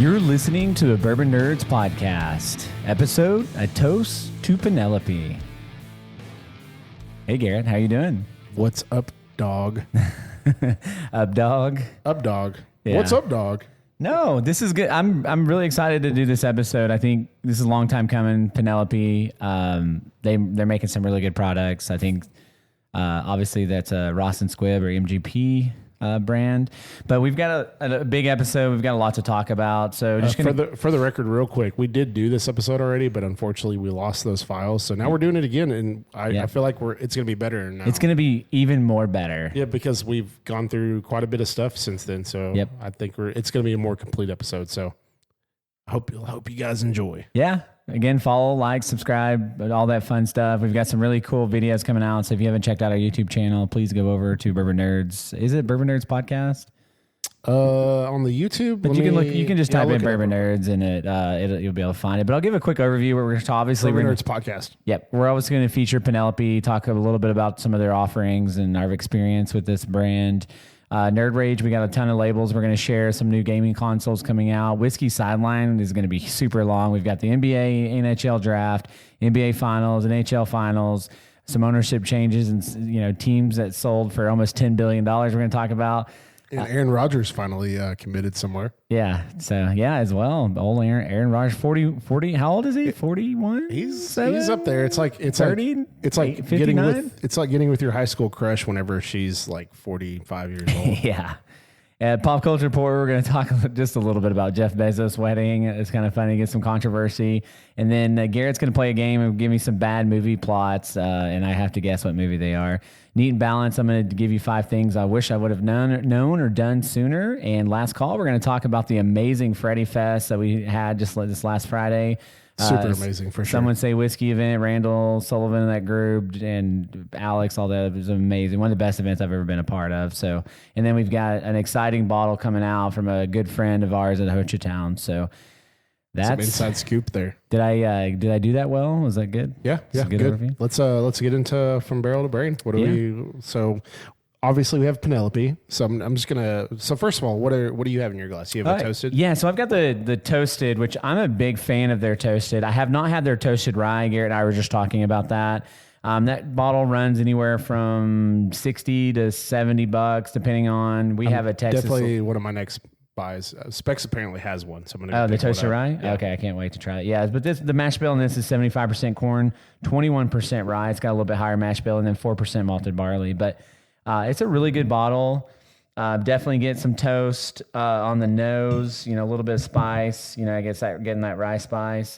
You're listening to the Bourbon Nerds podcast, episode A Toast to Penelope. Hey Garrett, how you doing? What's up, dog? Up, dog. Up, dog. Yeah. What's up, dog? No, this is good. I'm really excited to do this episode. I think this is a long time coming. Penelope, they're making some really good products. I think obviously that's a Ross and Squibb or MGP brand, but we've got a big episode. We've got a lot to talk about. So just for the record, real quick, we did do this episode already, but unfortunately we lost those files. So now we're doing it again, and I feel like it's going to be better now. It's going to be even more better. Yeah, because we've gone through quite a bit of stuff since then. So I think it's going to be a more complete episode. So I hope you guys enjoy. Yeah. Again, follow, like, subscribe, all that fun stuff. We've got some really cool videos coming out. So if you haven't checked out our YouTube channel, please go over to Bourbon Nerds. Is it Bourbon Nerds Podcast? On the YouTube, but you can just type in Bourbon Nerds and you'll be able to find it. But I'll give a quick overview. We're obviously Bourbon Nerds Podcast. Yep, we're always going to feature Penelope, talk a little bit about some of their offerings and our experience with this brand. Nerd Rage, we got a ton of labels. We're going to share some new gaming consoles coming out. Whiskey Sideline is going to be super long. We've got the NBA, NHL draft, NBA finals, NHL finals, some ownership changes, and teams that sold for almost $10 billion. We're going to talk about. And Aaron Rodgers finally committed somewhere. Yeah. So, as well. Old Aaron Rodgers, 40. How old is he? 41? He's up there. It's like 30? It's like getting with your high school crush whenever she's like 45 years old. Yeah. At Pop Culture Report, we're going to talk just a little bit about Jeff Bezos' wedding. It's kind of funny, get some controversy. And then Garrett's going to play a game and give me some bad movie plots, and I have to guess what movie they are. Neat and Balanced, I'm going to give you 5 things I wish I would have known or done sooner. And last call, we're going to talk about the amazing Freddy Fest that we had just this last Friday. Super amazing, for sure. Someone say whiskey event, Randall Sullivan in that group, and Alex, all that. It was amazing. One of the best events I've ever been a part of. So, and then we've got an exciting bottle coming out from a good friend of ours at Ho Chi Town. So that's some inside scoop there. Did I do that well? Was that good? Yeah, good. Overview? Let's get into From Barrel to Brain. What do we? So obviously we have Penelope. So I'm just gonna. So first of all, what do you have in your glass? You have a toasted? Yeah. So I've got the toasted, which I'm a big fan of their toasted. I have not had their toasted rye. Garrett and I were just talking about that. That bottle runs anywhere from $60 to $70, depending on. We have a Texas. Definitely one of my next buys. Specs apparently has one, so I'm gonna. The toasted rye. Yeah. Okay, I can't wait to try it. Yeah, but the mash bill in this is 75% corn, 21% rye. It's got a little bit higher mash bill, and then 4% malted barley. But it's a really good bottle. Definitely get some toast on the nose. A little bit of spice. I guess getting that rye spice.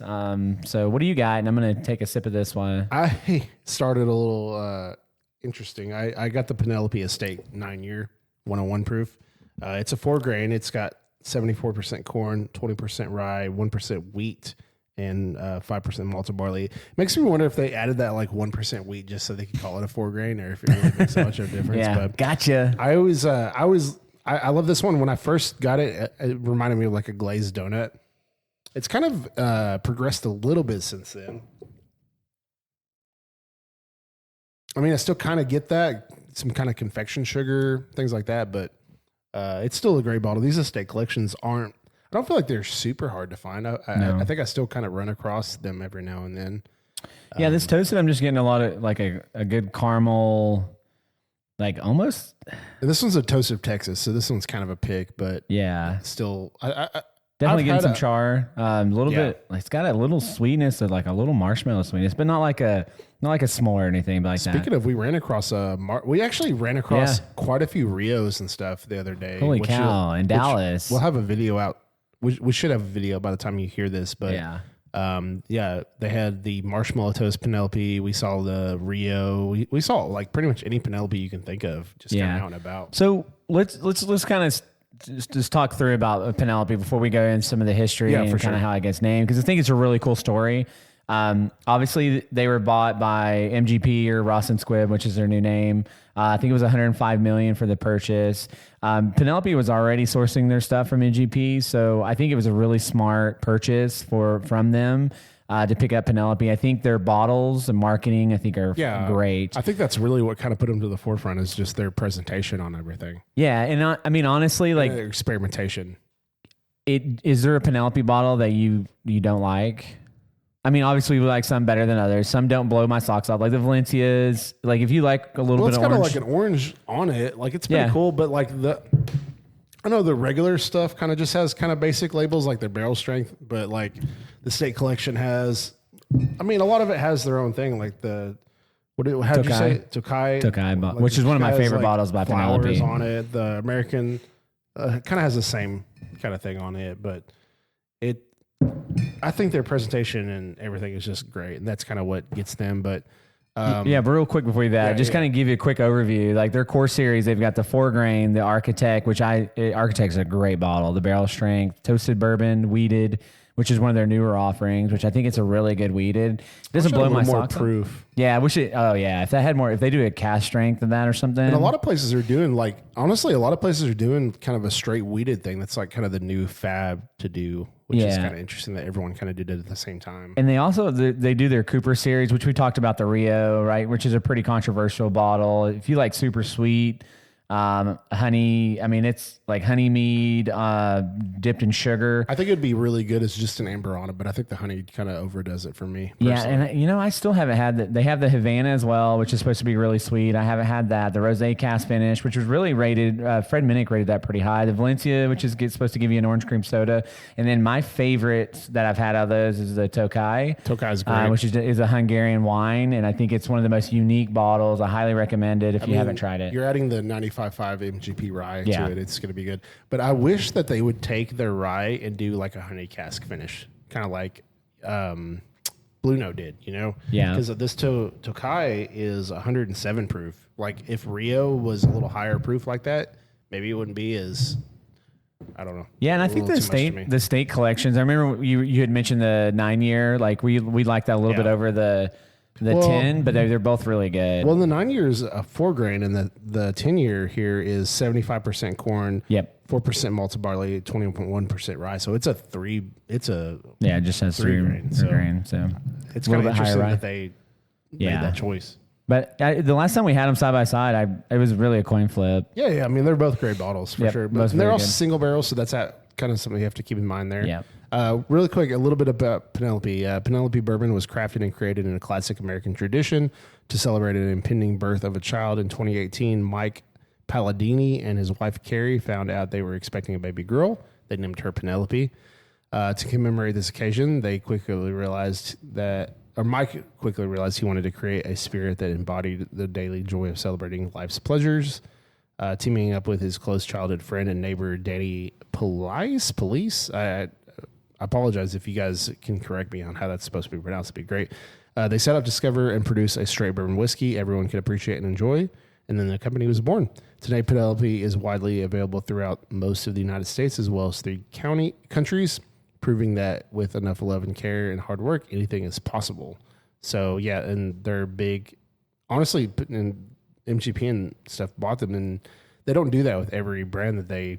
So what do you got? And I'm gonna take a sip of this one. I started a little interesting. I got the Penelope Estate 9-year 101 proof. It's a 4 grain. It's got 74% corn, 20% rye, 1% wheat, and 5% malted barley. Makes me wonder if they added that like 1% wheat just so they could call it a 4 grain, or if it really makes much of a difference. Yeah, but gotcha. I love this one. When I first got it, it reminded me of like a glazed donut. It's kind of progressed a little bit since then. I mean, I still kind of get that, some kind of confection sugar, things like that, but it's still a great bottle. These estate collections I don't feel like they're super hard to find. I think I still kind of run across them every now and then. Yeah, this toasted, I'm just getting a lot of like a good caramel, like almost. And this one's a Toast of Texas, so this one's kind of a pick, but yeah, still, definitely getting some char. A little bit, like it's got a little sweetness, of like a little marshmallow sweetness, but not like a s'more or anything like that. Speaking of, we actually ran across quite a few Rios and stuff the other day. Holy cow! In Dallas, we'll have a video out. We should have a video by the time you hear this, but they had the marshmallow toast Penelope. We saw the Rio. We saw like pretty much any Penelope you can think of, just kind of out and about. So let's kind of just talk through about Penelope before we go into some of the history and kind of how it gets named, because I think it's a really cool story. Obviously, they were bought by MGP or Ross and Squibb, which is their new name. I think it was $105 million for the purchase. Penelope was already sourcing their stuff from MGP, so I think it was a really smart purchase from them. to pick up Penelope. I think their bottles and marketing, I think, are great. I think that's really what kind of put them to the forefront, is just their presentation on everything. Yeah, and I mean, honestly, like their experimentation. Is there a Penelope bottle that you don't like? I mean, obviously we like some better than others. Some don't blow my socks off, like the Valencias. Like if you like a little bit of orange. It's got like an orange on it. Like it's pretty cool, but like I know the regular stuff kind of just has kind of basic labels like their barrel strength, but like the State Collection has, I mean, a lot of it has their own thing. Like how did you say? Tokai, like which is one of my favorite bottles by Penelope. On it. The American kind of has the same kind of thing on it, but I think their presentation and everything is just great, and that's kind of what gets them. But but real quick before that, kind of give you a quick overview. Like their core series, they've got the 4-grain, the Architect, Architect's a great bottle. The barrel strength, toasted bourbon, wheated, which is one of their newer offerings, which I think it's a really good wheated. It doesn't blow my socks. More proof. Yeah, I wish it. Oh yeah, if they do a cast strength of that or something. And a lot of places are doing kind of a straight wheated thing. That's like kind of the new fab to do, which is kind of interesting that everyone kind of did it at the same time. And they also they do their Cooper series, which we talked about, the Rio, right, which is a pretty controversial bottle. If you like super sweet. Honey, I mean, it's like honey mead, dipped in sugar. I think it'd be really good as just an amber on it, but I think the honey kind of overdoes it for me. Personally. Yeah. And I still haven't had that. They have the Havana as well, which is supposed to be really sweet. I haven't had that. The Rosé cast finish, which was really rated, Fred Minnick rated that pretty high. The Valencia, which is supposed to give you an orange cream soda. And then my favorite that I've had out of those is the Tokai. Tokai's great. Which is a Hungarian wine. And I think it's one of the most unique bottles. I highly recommend it if you haven't tried it. You're adding the 95.5 MGP rye to it. It's going to be good. But I wish that they would take their rye and do like a honey cask finish, kind of like Blue Note did, Yeah. Because this Tokai is 107 proof. Like if Rio was a little higher proof like that, maybe it wouldn't be as, I don't know. Yeah, and I think the state collections, I remember you had mentioned the 9-year, like we like that a little bit over the 10, but they're both really good. Well, the 9-year is a 4-grain, and the 10-year here is 75% corn. Yep. 4% malted barley, 21.1% rye. So it's a 3. It's a it just has 3 grain. So it's kind of interesting that they made that choice. But the last time we had them side by side, it was really a coin flip. Yeah. I mean, they're both great bottles for sure. But they're all single barrels, so that's kind of something you have to keep in mind there. Yeah. Really quick, a little bit about Penelope. Penelope bourbon was crafted and created in a classic American tradition to celebrate an impending birth of a child. In 2018, Mike Palladini and his wife Carrie found out they were expecting a baby girl. They named her Penelope. To commemorate this occasion, Mike quickly realized he wanted to create a spirit that embodied the daily joy of celebrating life's pleasures. Teaming up with his close childhood friend and neighbor, Danny Police. I apologize if you guys can correct me on how that's supposed to be pronounced. It'd be great. They set out to discover and produce a straight bourbon whiskey everyone could appreciate and enjoy, and then the company was born. Today, Penelope is widely available throughout most of the United States as well as 3 countries, proving that with enough love and care and hard work, anything is possible. So, yeah, and they're big. Honestly, and MGP and stuff bought them, and they don't do that with every brand that they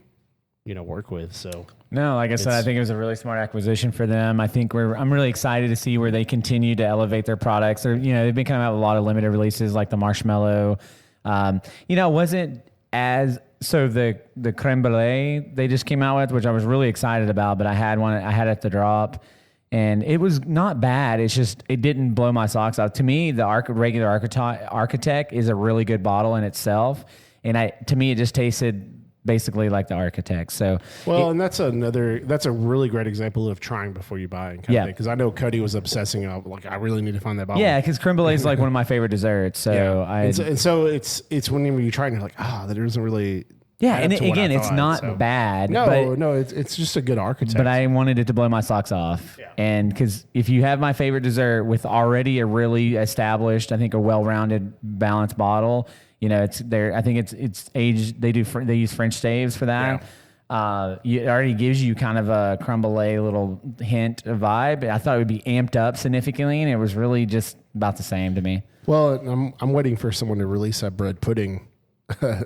work with. So no, like I said, I think it was a really smart acquisition for them. I think I'm really excited to see where they continue to elevate their products. They've been coming out with a lot of limited releases like the Marshmallow. It wasn't as so the creme brulee they just came out with, which I was really excited about, but I had it at the drop. And it was not bad. It's just, it didn't blow my socks off. To me, the regular Architect is a really good bottle in itself. And to me, it just tasted basically like the Architect. So, and that's a really great example of trying before you buy. Because I know Cody was obsessing on, like, I really need to find that bottle. Yeah, because creme brulee is like one of my favorite desserts. So so it's when you try and you're like, there isn't really. Yeah, and again, it's not bad. No, it's just a good Architect. But I wanted it to blow my socks off. Yeah. And because if you have my favorite dessert with already a really established, I think a well-rounded, balanced bottle, it's there. I think it's aged. They use French staves for that. Yeah. It already gives you kind of a creme brulee little hint of vibe. I thought it would be amped up significantly, and it was really just about the same to me. Well, I'm waiting for someone to release that bread pudding. A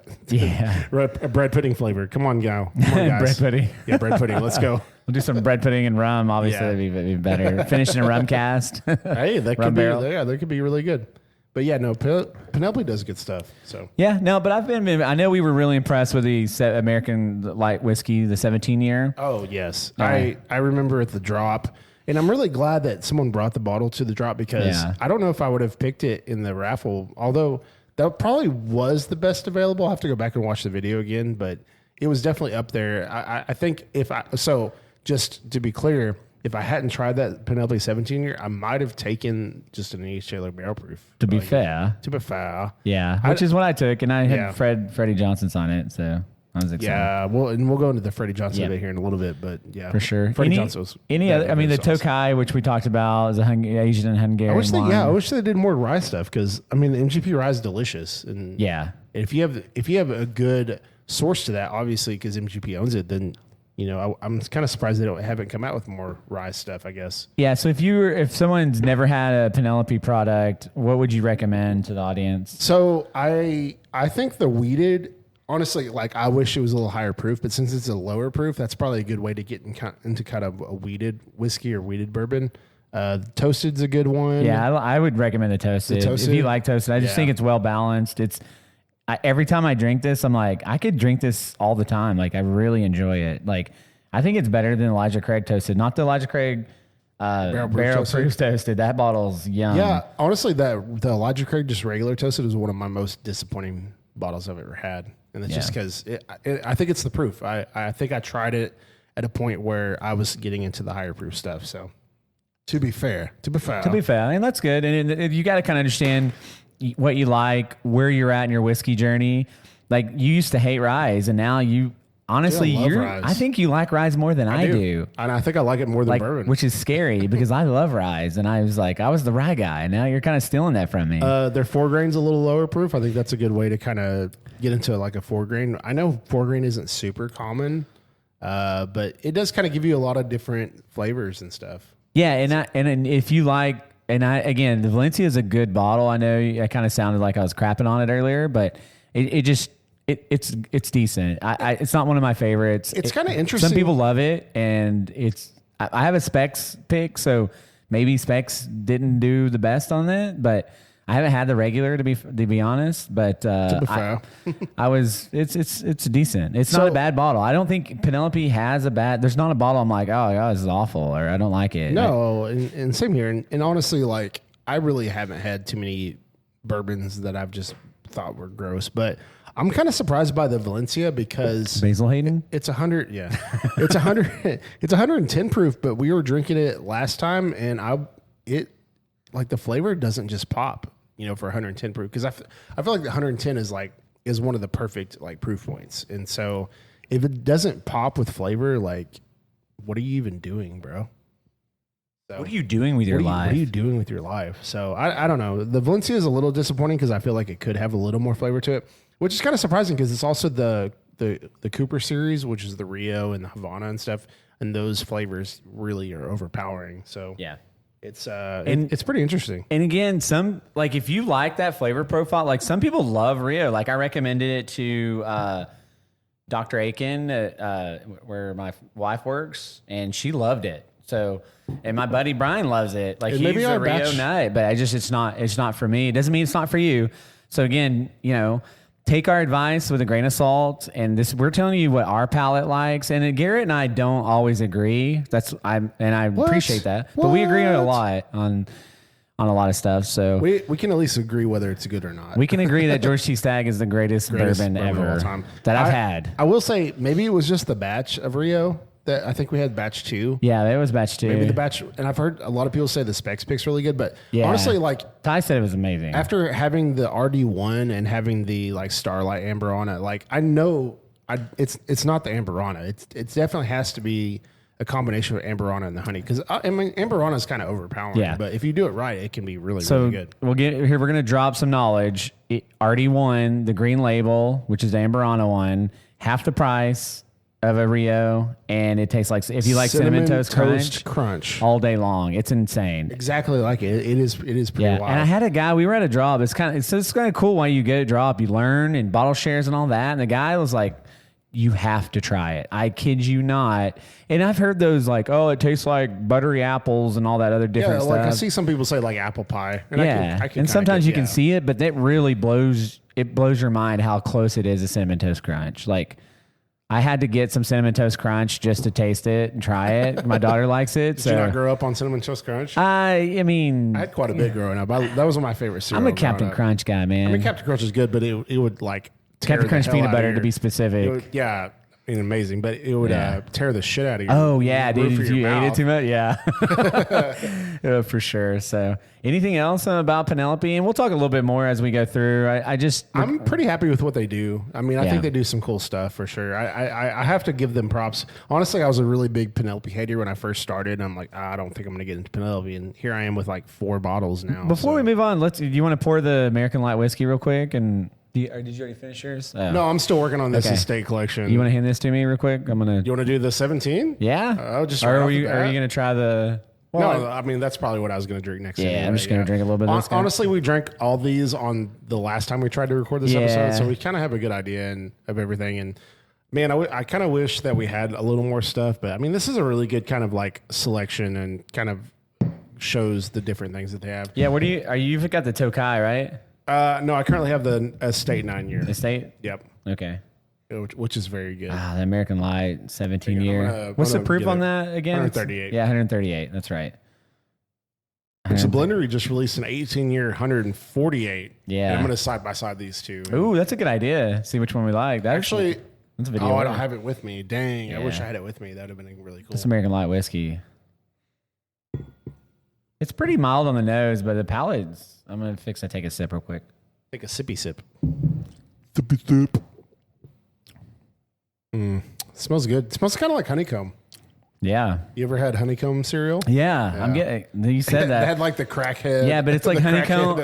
bread pudding flavor. Come on, guys. Bread pudding. Yeah, bread pudding. Let's go. We'll do some bread pudding and rum. Obviously, that'd be better. Finishing a rum cast. Hey, that could be. Yeah, that could be really good. But yeah, no, Penelope does good stuff. So yeah, no, but I know we were really impressed with the American light whiskey, the 17-year. Oh yes, I remember at the drop, and I'm really glad that someone brought the bottle to the drop because I don't know if I would have picked it in the raffle. Although that probably was the best available. I'll have to go back and watch the video again, but it was definitely up there. I think just to be clear. If I hadn't tried that Penelope 17-year, I might have taken just an E.H. Taylor barrel proof. To be fair. Yeah, which is what I took, and I had Freddie Johnson sign it, so I was excited. Yeah, we'll go into the Freddie Johnson bit here in a little bit, but yeah. For sure. Freddie Johnson was... Any other, I mean, the Tokai, which we talked about, is Asian and Hungarian wine. I wish they did more rye stuff, because, I mean, the MGP rye is delicious. And if you have a good source to that, obviously, because MGP owns it, then... You know, I'm kind of surprised they haven't come out with more rye stuff, I guess. Yeah. So if someone's never had a Penelope product, what would you recommend to the audience? So I think the wheated, honestly, like I wish it was a little higher proof, but since it's a lower proof, that's probably a good way to get into kind of a wheated whiskey or wheated bourbon. Toasted's a good one. Yeah, I would recommend the toasted. If you like toasted, I just think it's well balanced. Every time I drink this, I'm like, I could drink this all the time. Like, I really enjoy it. Like, I think it's better than Elijah Craig toasted. Not the Elijah Craig barrel proof toasted. That bottle's yum. Yeah, honestly, the Elijah Craig just regular toasted is one of my most disappointing bottles I've ever had, and it's just because I think it's the proof. I think I tried it at a point where I was getting into the higher proof stuff. So, to be fair, and that's good. And you got to kind of understand what you like, where you're at in your whiskey journey. Like, you used to hate rye, and now you honestly, I think you like rye more than I do. And I think I like it more than bourbon, which is scary because I love rye, and I was the rye guy. Now you're kind of stealing that from me. Their 4 grain's a little lower proof. I think that's a good way to kind of get into like a 4 grain. I know 4 grain isn't super common, but it does kind of give you a lot of different flavors and stuff. Yeah, and if you like. And the Valencia is a good bottle. I know I kind of sounded like I was crapping on it earlier, but it's decent. It's not one of my favorites. It's kind of interesting. Some people love it, and I have a Specs pick, so maybe Specs didn't do the best on it, but I haven't had the regular to be honest. But it's decent. It's not a bad bottle. I don't think Penelope has a bad. There's not a bottle I'm like, oh God, this is awful, or I don't like it. No, and same here. And honestly, like I really haven't had too many bourbons that I've just thought were gross. But I'm kind of surprised by the Valencia because Basil Hayden. It's 100. Yeah, it's 100. It's 110 proof. But we were drinking it last time, and like the flavor doesn't just pop. You know, for 110 proof, because I feel like the 110 is one of the perfect like proof points, and so if it doesn't pop with flavor, like what are you even doing, bro? So, what are you doing with your life? What are you doing with your life? So I don't know. The Valencia is a little disappointing because I feel like it could have a little more flavor to it, which is kind of surprising because it's also the Cooper series, which is the Rio and the Havana and stuff, and those flavors really are overpowering. So yeah. It's pretty interesting. And again, if you like that flavor profile, like some people love Rio. Like I recommended it to Dr. Aiken, where my wife works, and she loved it. So, and my buddy Brian loves it. Like he's a Rio nut, but it's not for me. It doesn't mean it's not for you. So again, take our advice with a grain of salt, and we're telling you what our palate likes. And Garrett and I don't always agree. I appreciate that, but we agree a lot on a lot of stuff. So we can at least agree whether it's good or not. We can agree that George T. Stagg is the greatest bourbon ever of all time that I've had. I will say maybe it was just the batch of Rio. That I think we had batch 2. Yeah, it was batch 2. Maybe the batch, and I've heard a lot of people say the Specs pick's really good, but honestly, like Ty said, it was amazing. After having the RD1 and having the like Starlight Amber on it, like I know it's not the Amberana. It definitely has to be a combination of Amberana and the honey because I mean Amberana is kind of overpowering. Yeah. But if you do it right, it can be really good. We'll get here. We're gonna drop some knowledge. RD1, the green label, which is the Amberana one, half the price of a Rio, and it tastes like if you like cinnamon toast crunch all day long. It's insane. Exactly like it. It is pretty wild. And I had a guy. We were at a drop. It's kind of cool. While you get a drop, you learn and bottle shares and all that. And the guy was like, you have to try it. I kid you not. And I've heard those like, oh, it tastes like buttery apples and all that other different stuff. Like I see some people say like apple pie. And I can and sometimes you can see it, but that really blows your mind how close it is to Cinnamon Toast Crunch. Like I had to get some Cinnamon Toast Crunch just to taste it and try it. My daughter likes it. Did you not grow up on Cinnamon Toast Crunch? I mean, I had quite a bit growing up. That was one of my favorite cereals. I'm a Captain Crunch guy, man. I mean, Captain Crunch is good, but it would like Captain Crunch peanut butter to be specific. Amazing, but it would tear the shit out of you. Oh yeah, dude, you ate it too much. Yeah, yeah, for sure. So, anything else about Penelope? And we'll talk a little bit more as we go through. I'm pretty happy with what they do. I mean, I think they do some cool stuff for sure. I have to give them props. Honestly, I was a really big Penelope hater when I first started. And I'm like, I don't think I'm going to get into Penelope, and here I am with like 4 bottles now. Before we move on, do you want to pour the American Light whiskey real quick and? Did you already finish yours? Oh. No, I'm still working on this estate collection. You want to hand this to me real quick? You want to do the 17? Yeah. Are you going to try the? Well, no, I mean that's probably what I was going to drink next. Yeah, anyway. I'm just going to drink a little bit of this. Honestly, we drank all these on the last time we tried to record this episode, so we kind of have a good idea of everything. And man, I kind of wish that we had a little more stuff, but I mean, this is a really good kind of like selection and kind of shows the different things that they have. Yeah. You've got the Tokai, right? No, I currently have the Estate 9-year. Estate? Yep. Okay. Which is very good. The American Light 17-year. What's the proof on that again? 138. Yeah, 138. That's right. It's a blender. We just released an 18-year 148. Yeah. And I'm going to side by side these two. Ooh, that's a good idea. See which one we like. That's a video. I don't have it with me. Dang. Yeah. I wish I had it with me. That would have been really cool. This American Light whiskey. It's pretty mild on the nose, but the palate's... I'm going to take a sip real quick. Take a sippy sip. Sippy sip. Smells good. It smells kind of like honeycomb. Yeah. You ever had honeycomb cereal? Yeah. I'm getting... You said that. They had like the crackhead. Yeah, but it's like honeycomb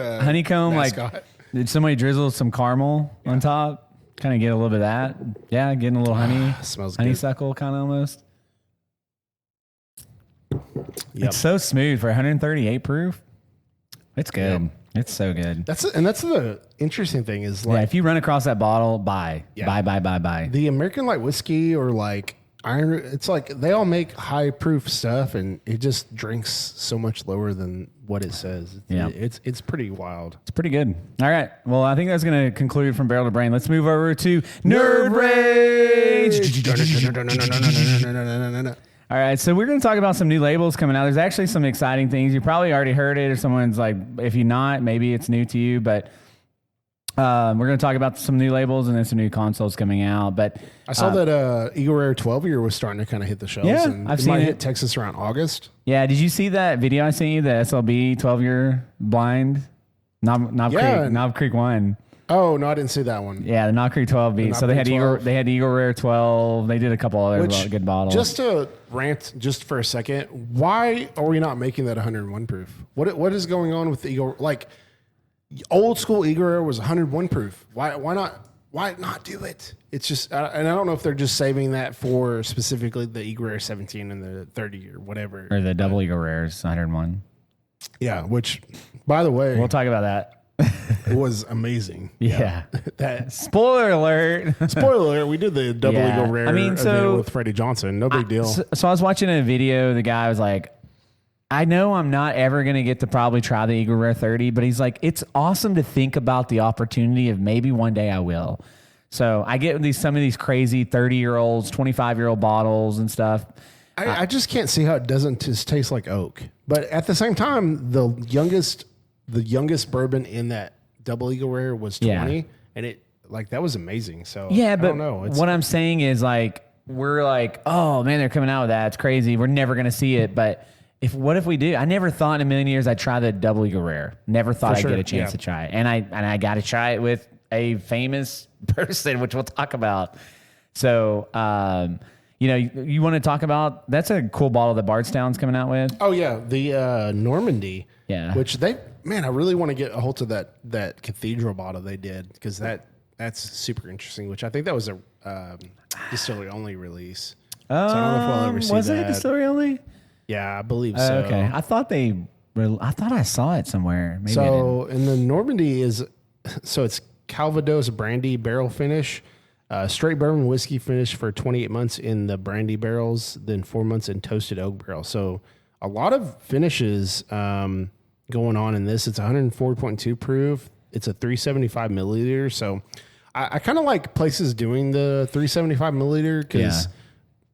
mascot. Like... Did somebody drizzle some caramel on top? Kind of get a little bit of that. Yeah, getting a little honey. Smells honeysuckle kind of almost. Yep. It's so smooth for 138 proof. It's good. Yep. It's so good. That's the interesting thing is like if you run across that bottle, buy. The American Light whiskey or like iron, it's like they all make high proof stuff and it just drinks so much lower than what it says. It's pretty wild. It's pretty good. All right. Well, I think that's going to conclude from Barrel to Brain. Let's move over to Nerd Rage. All right, so we're going to talk about some new labels coming out. There's actually some exciting things. You probably already heard it, or someone's like, if you're not, maybe it's new to you. But we're going to talk about some new labels and then some new consoles coming out. But I saw that Eagle Rare 12-year was starting to kind of hit the shelves. Yeah, and I've seen it. Hit Texas around August. Yeah, did you see that video I sent you? The SLB 12-year blind Knob Creek 1. Oh no, I didn't see that one. Yeah, the Knob Creek 12 beat. So they had Eagle Rare 12. They did a couple other good bottles. Just to rant just for a second, why are we not making that 101 proof? What is going on with the Eagle? Like old school Eagle Rare was 101 proof. Why not do it? It's just, and I don't know if they're just saving that for specifically the Eagle Rare 17 and the 30 or whatever, or the double Eagle Rares 101. Yeah, which by the way, we'll talk about that. It was amazing. Yeah. That spoiler alert. We did the double Eagle Rare event with Freddie Johnson. No big deal. So I was watching a video. The guy was like, I know I'm not ever going to get to probably try the Eagle Rare 30, but he's like, it's awesome to think about the opportunity of maybe one day I will. So I get some of these crazy 30-year-olds, 25-year-old bottles and stuff. I just can't see how it doesn't just taste like oak. But at the same time, the youngest bourbon in that double Eagle Rare was 20, and it like that was amazing. So but I don't know. What I'm saying is like we're like, oh man, they're coming out with that. It's crazy. We're never gonna see it. But what if we do? I never thought in a million years I'd try the double Eagle Rare. Never thought I'd get a chance to try it, and I got to try it with a famous person, which we'll talk about. So you want to talk about? That's a cool bottle that Bardstown's coming out with. Oh yeah, the Normandy. Yeah, which I really want to get a hold of that cathedral bottle they did because that's super interesting. Which I think that was a distillery only release. So I don't know if we'll ever see was it a distillery only? Yeah, I believe so. Okay, I thought I saw it somewhere. Maybe in the Normandy it's Calvados brandy barrel finish. Straight bourbon whiskey finished for 28 months in the brandy barrels, then 4 months in toasted oak barrels. So a lot of finishes going on in this. It's 104.2 proof. It's a 375 milliliter. So I kind of like places doing the 375 milliliter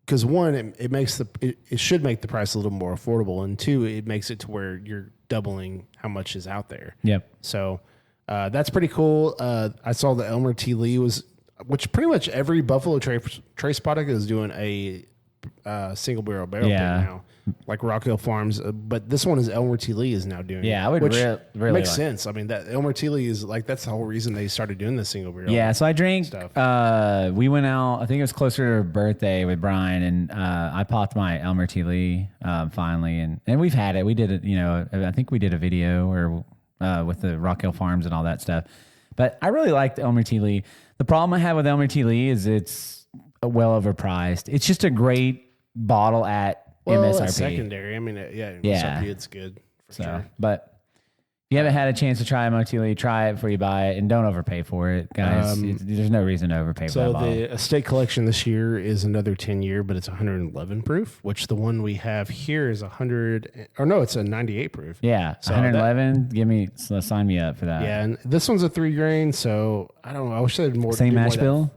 because one, it should make the price a little more affordable, and two, it makes it to where you're doubling how much is out there. Yep. So that's pretty cool. I saw the Elmer T. Lee which pretty much every Buffalo Trace product is doing a single barrel thing now, like Rock Hill Farms. But this one is Elmer T. Lee is now doing. Yeah, I would really makes sense. I mean, that Elmer T. Lee is like that's the whole reason they started doing the single barrel. Yeah, so I drank. We went out. I think it was closer to her birthday with Brian, and I popped my Elmer T. Lee finally, and we've had it. We did it. I think we did a video or with the Rock Hill Farms and all that stuff. But I really liked Elmer T. Lee. The problem I have with Elmer T. Lee is it's well overpriced. It's just a great bottle at MSRP. It's secondary. I mean, MSRP, it's good for sure. But if you haven't had a chance to try Elmer T. Lee, try it before you buy it, and don't overpay for it, guys. There's no reason to overpay for that bottle. So the estate collection this year is another 10-year, but it's 111 proof, which the one we have here is 100, or no, it's a 98 proof. Yeah, so 111. Sign me up for that. Yeah, and this one's a 3 grain, so I don't know. I wish they had more. Same mash bill?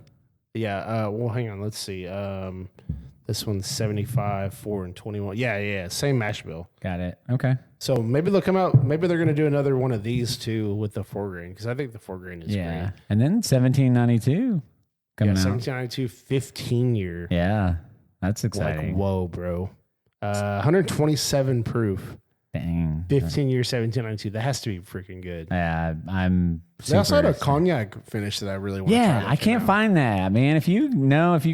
Yeah. Well, hang on. Let's see. This one's 75, 4, and 21. Yeah. Same mash bill. Got it. Okay. So maybe they'll come out. Maybe they're going to do another one of these too with the 4 grain, because I think the 4 grain is great. And then 1792 coming out. 1792, 15-year. Yeah, that's exciting. Like, whoa, bro. 127 proof. Dang. 15-year 1792. That has to be freaking good. Yeah, They also had a cognac finish that I really want to try. Yeah, I can't find that, man. If you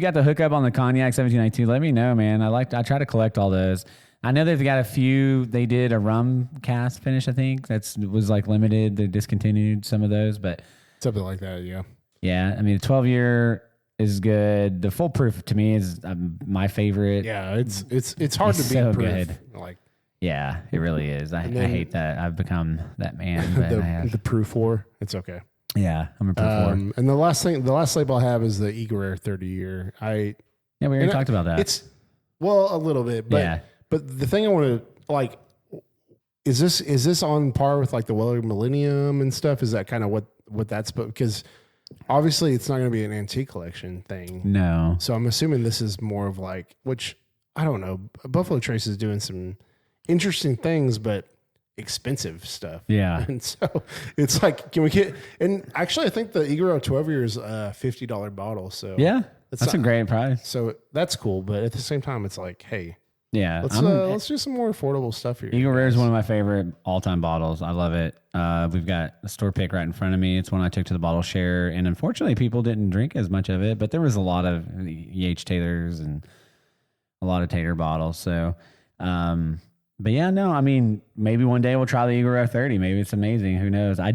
got the hookup on the cognac 1792, let me know, man. I try to collect all those. I know they've got a few. They did a rum cask finish, I think. Was like limited. They discontinued some of those, but something like that, yeah. Yeah, I mean, the 12-year is good. The full proof to me is my favorite. Yeah, it's hard to beat so proof. Good. Like, yeah, it really is. I hate that I've become that man. But the proof war. It's okay. Yeah, I'm a proof war. And the last label I have is the Eagle Rare 30-year. We already talked about that. It's a little bit, but but the thing I want to like is this on par with like the Weller Millennium and stuff? Is that kind of what that's because obviously it's not going to be an antique collection thing. No. So I'm assuming this is more of like, which I don't know. Buffalo Trace is doing some interesting things, but expensive stuff. Yeah. And so it's like, can we get, and actually I think the Eagle Rare 12-year is a $50 bottle. So yeah, that's a great price. So that's cool. But at the same time, it's like, hey, yeah, let's do some more affordable stuff here. Eagle Rare is one of my favorite all-time bottles. I love it. We've got a store pick right in front of me. It's one I took to the bottle share, and unfortunately, people didn't drink as much of it. But there was a lot of E.H. Taylors and a lot of Taylor bottles. So, but yeah, no, I mean, maybe one day we'll try the Eagle Rare 30. Maybe it's amazing. Who knows? I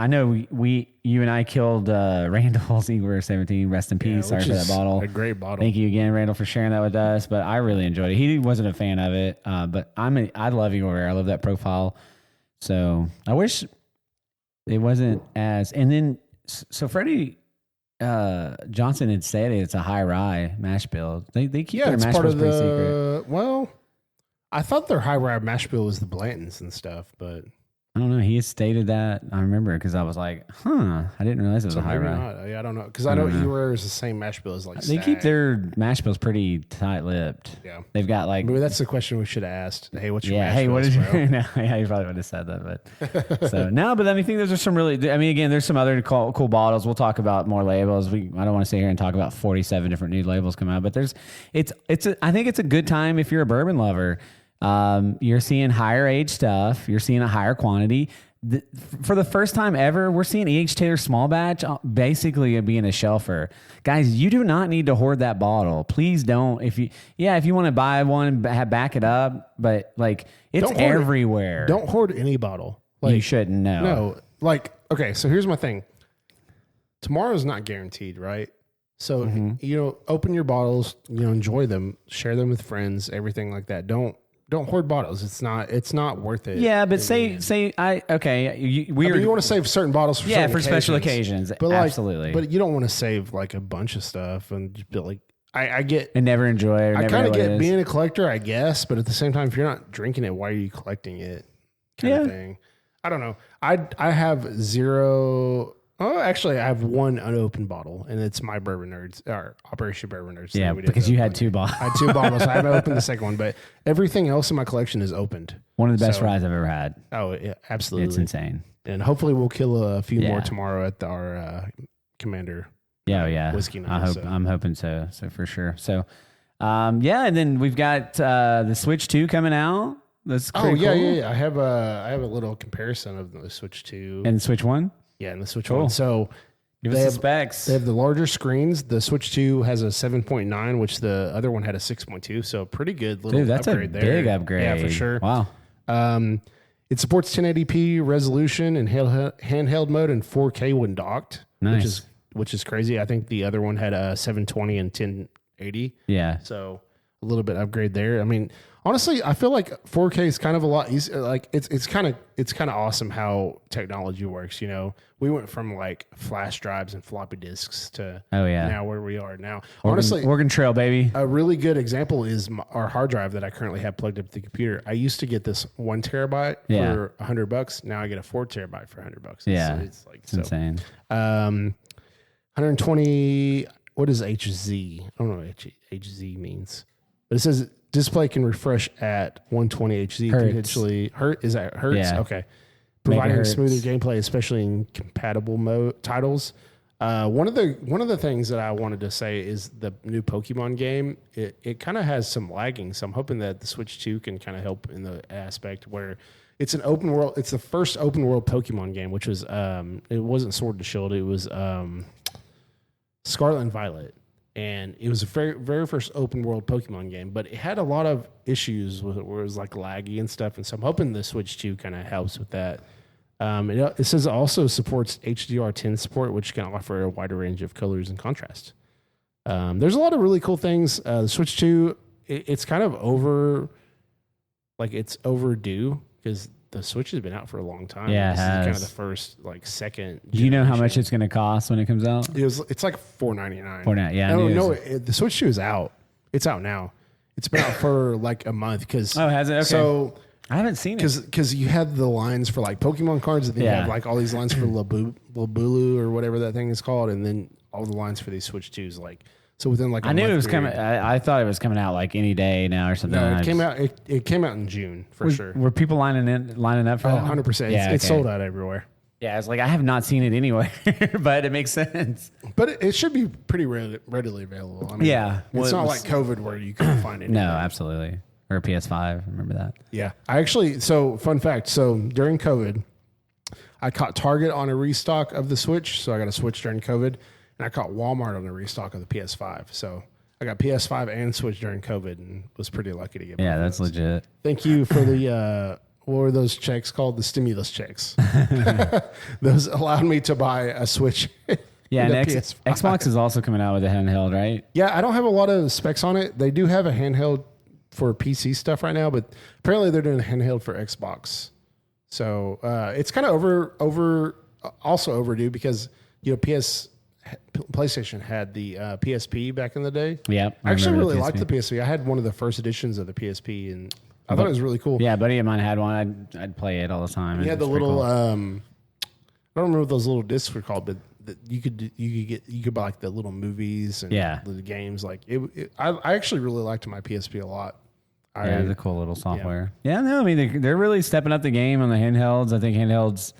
know you and I killed Randall's Eagle Rare 17. Rest in peace. Sorry for that bottle. A great bottle. Thank you again, Randall, for sharing that with us. But I really enjoyed it. He wasn't a fan of it, but I love Eagle Rare. I love that profile. So I wish it wasn't as. And then so Freddie Johnson had said it's a high rye mash bill. They keep their mash bills pretty secret. Well, I thought their high rye mash bill was the Blantons and stuff, but I don't know. He stated that. I remember because I was like, I didn't realize it was a high rye. I don't know. Because I know Eagle Rare is the same mash bill as like they keep their mash bills pretty tight-lipped. Yeah. They've got like... Maybe that's the question we should have asked. Hey, what's your mash bill? What is your... No, yeah, you probably would have said that. But so no, but I mean, I think those are some really... I mean, again, there's some other cool bottles. We'll talk about more labels. I don't want to sit here and talk about 47 different new labels come out, but I think it's a good time if you're a bourbon lover. You're seeing higher age stuff. You're seeing a higher quantity. For the first time ever, we're seeing E.H. Taylor small batch basically being a shelfer. Guys, you do not need to hoard that bottle. Please don't. If you want to buy one, back it up. But like, it's everywhere. Don't hoard any bottle. Like, you shouldn't. No. Like, okay, so here's my thing. Tomorrow's not guaranteed, right? So, open your bottles, enjoy them, share them with friends, everything like that. Don't hoard bottles. It's not worth it. Yeah, but you want to save certain bottles for certain special occasions. But absolutely. But you don't want to save like a bunch of stuff and just be like, I get and never enjoy it. I kind of get being a collector, I guess, but at the same time, if you're not drinking it, why are you collecting it? Kind of thing. I don't know. I have zero. Oh, actually, I have one unopened bottle, and it's my Bourbon Nerds, or Operation Bourbon Nerds. Yeah, because you had 2 bottles. I had 2 bottles. I haven't opened the second one, but everything else in my collection is opened. One of the best fries I've ever had. Oh, yeah, absolutely. It's insane. And hopefully we'll kill a few more tomorrow at our Commander whiskey night. I'm hoping so for sure. So, and then we've got the Switch 2 coming out. That's pretty cool. Yeah. I have a little comparison of the Switch 2 and Switch 1. Yeah, and the Switch 1. So give us the specs. They have the larger screens. The Switch 2 has a 7.9, which the other one had a 6.2. So pretty good little upgrade there. Big upgrade. Yeah, for sure. Wow. It supports 1080p resolution and handheld mode and 4K when docked. Nice. Which is crazy. I think the other one had a 720 and 1080. Yeah. So a little bit upgrade there. I mean, honestly, I feel like 4K is kind of a lot easier. Like it's kind of awesome how technology works. You know, we went from like flash drives and floppy disks to now where we are now. Oregon Trail, baby. A really good example is our hard drive that I currently have plugged up to the computer. I used to get this 1 terabyte for $100. Now I get a 4 terabyte for $100. Yeah, it's insane. 120. What is HZ? I don't know what HZ means, but it says display can refresh at 120 HZ. Potentially, is that hertz? Yeah. Okay. Providing smoother gameplay, especially in compatible titles. One of the things that I wanted to say is the new Pokemon game. It kind of has some lagging, so I'm hoping that the Switch 2 can kind of help in the aspect where it's an open world. It's the first open world Pokemon game, which was it wasn't Sword and Shield. It was Scarlet and Violet. And it was the very, very first open world Pokemon game, but it had a lot of issues with it where it was like laggy and stuff. And so I'm hoping the Switch 2 kind of helps with that. It says it also supports HDR10 support, which can offer a wider range of colors and contrast. There's a lot of really cool things. The Switch 2, it's kind of it's overdue because the Switch has been out for a long time. Yeah, this is kind of the first second. Do you know how much it's going to cost when it comes out? It's like $499. $499. Yeah. No, the Switch 2 is out. It's out now. It's been out for like a month because. Oh, has it? Okay. So I haven't seen it because you have the lines for like Pokemon cards, and then you have like all these lines for Labulu or whatever that thing is called, and then all the lines for these Switch 2s So within like I knew it was coming. I thought it was coming out like any day now or something. No, it came out in June for sure. Were people lining up for that? 100%. Yeah, it's sold out everywhere. Yeah, it's like I have not seen it anywhere, but it makes sense. But it should be pretty readily available. I mean, it's not like COVID where you couldn't find it. No, absolutely. Or a PS5. Remember that? Yeah, fun fact. So during COVID, I caught Target on a restock of the Switch. So I got a Switch during COVID. And I caught Walmart on a restock of the PS5. So I got PS5 and Switch during COVID and was pretty lucky to get both. Yeah, that's legit. Thank you for the, what were those checks called? The stimulus checks. Those allowed me to buy a Switch. Yeah, and Xbox is also coming out with a handheld, right? Yeah, I don't have a lot of specs on it. They do have a handheld for PC stuff right now, but apparently they're doing a handheld for Xbox. So it's kind of also overdue because, PlayStation had the PSP back in the day. Yeah, I actually really liked the PSP. I had one of the first editions of the PSP, and I thought it was really cool. Yeah, a buddy of mine had one. I'd play it all the time. He had the little. Cool. I don't remember what those little discs were called, but you could buy like the little movies and the games. Like I actually really liked my PSP a lot. It's a cool little software. Yeah, no, I mean they're really stepping up the game on the handhelds. I think handhelds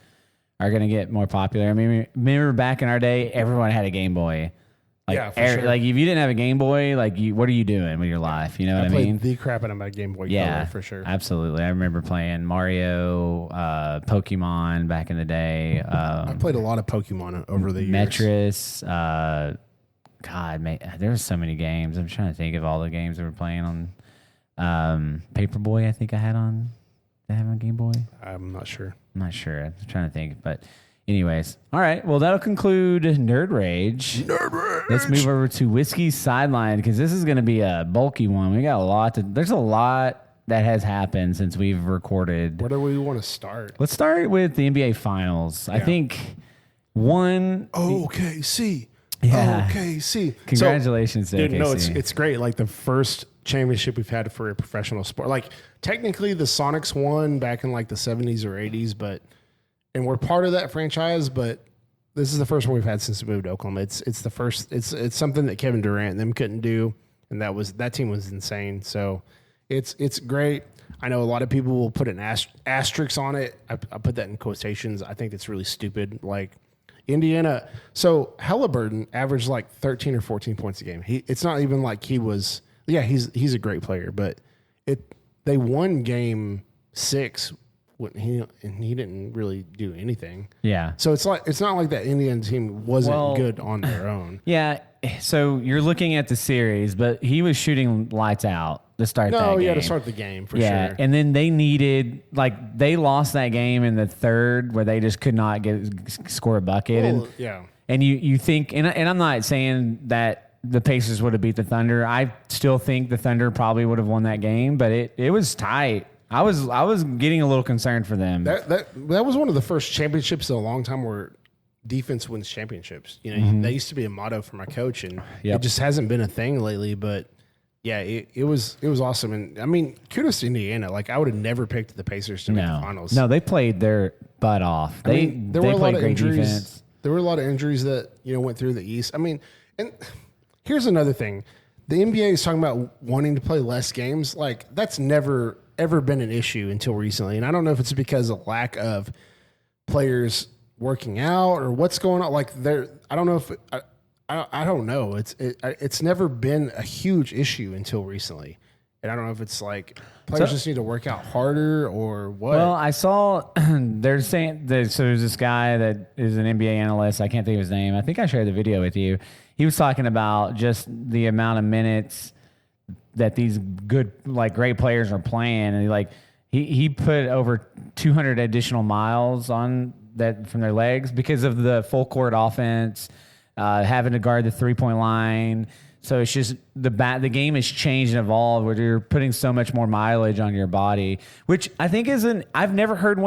are going to get more popular. I mean, remember back in our day, everyone had a Game Boy. Like, sure. Like if you didn't have a Game Boy, what are you doing with your life? You know what I mean? I played the crap out of my Game Boy Color for sure. Absolutely. I remember playing Mario, Pokemon back in the day. I played a lot of Pokemon over the years. Metris. There were so many games. I'm trying to think of all the games that we're playing on. Paperboy, I think I had on. Did I have on Game Boy? I'm not sure. I'm trying to think. But anyways, all right. Well, that'll conclude Nerd Rage. Let's move over to Whiskey Sideline because this is going to be a bulky one. We got there's a lot that has happened since we've recorded. Where do we want to start? Let's start with the NBA Finals. I think one. OKC. Yeah. OKC. Congratulations, so, dude. OKC. No, it's great. Like the first championship we've had for a professional sport. Like technically, the Sonics won back in like the 70s or 80s, and we're part of that franchise. But this is the first one we've had since we moved to Oklahoma. It's the first. It's something that Kevin Durant and them couldn't do, and that team was insane. So it's great. I know a lot of people will put an asterisk on it. I put that in quotations. I think it's really stupid. Like Indiana. So Halliburton averaged like 13 or 14 points a game. It's not even like he was. Yeah, he's a great player, but they won game 6 when he didn't really do anything. Yeah. So it's not like that Indiana team wasn't good on their own. Yeah. So you're looking at the series, but he was shooting lights out to start that game. No, yeah, to start the game for sure. And then they lost that game in the third where they just could not score a bucket. Yeah. And you think, and I'm not saying that the Pacers would have beat the Thunder. I still think the Thunder probably would have won that game, but it was tight. I was getting a little concerned for them. That was one of the first championships in a long time where defense wins championships. You know, that used to be a motto for my coach, and it just hasn't been a thing lately. But yeah, it was awesome. And I mean, kudos to Indiana. Like I would have never picked the Pacers to make the finals. No, they played their butt off. There were a lot of injuries. Defense. There were a lot of injuries that went through the East. I mean, and here's another thing: the NBA is talking about wanting to play less games. Like that's never ever been an issue until recently, and I don't know if it's because of lack of players working out or what's going on. Like I don't know if I don't know. It's never been a huge issue until recently, and I don't know if it's like players just need to work out harder or what. Well, I saw they're saying that, so there's this guy that is an NBA analyst. I can't think of his name. I think I shared the video with you. He was talking about just the amount of minutes that these good, like great players are playing, and he put over 200 additional miles on that from their legs because of the full court offense, having to guard the 3-point line. So it's just the game has changed and evolved where you're putting so much more mileage on your body, which I think I've never heard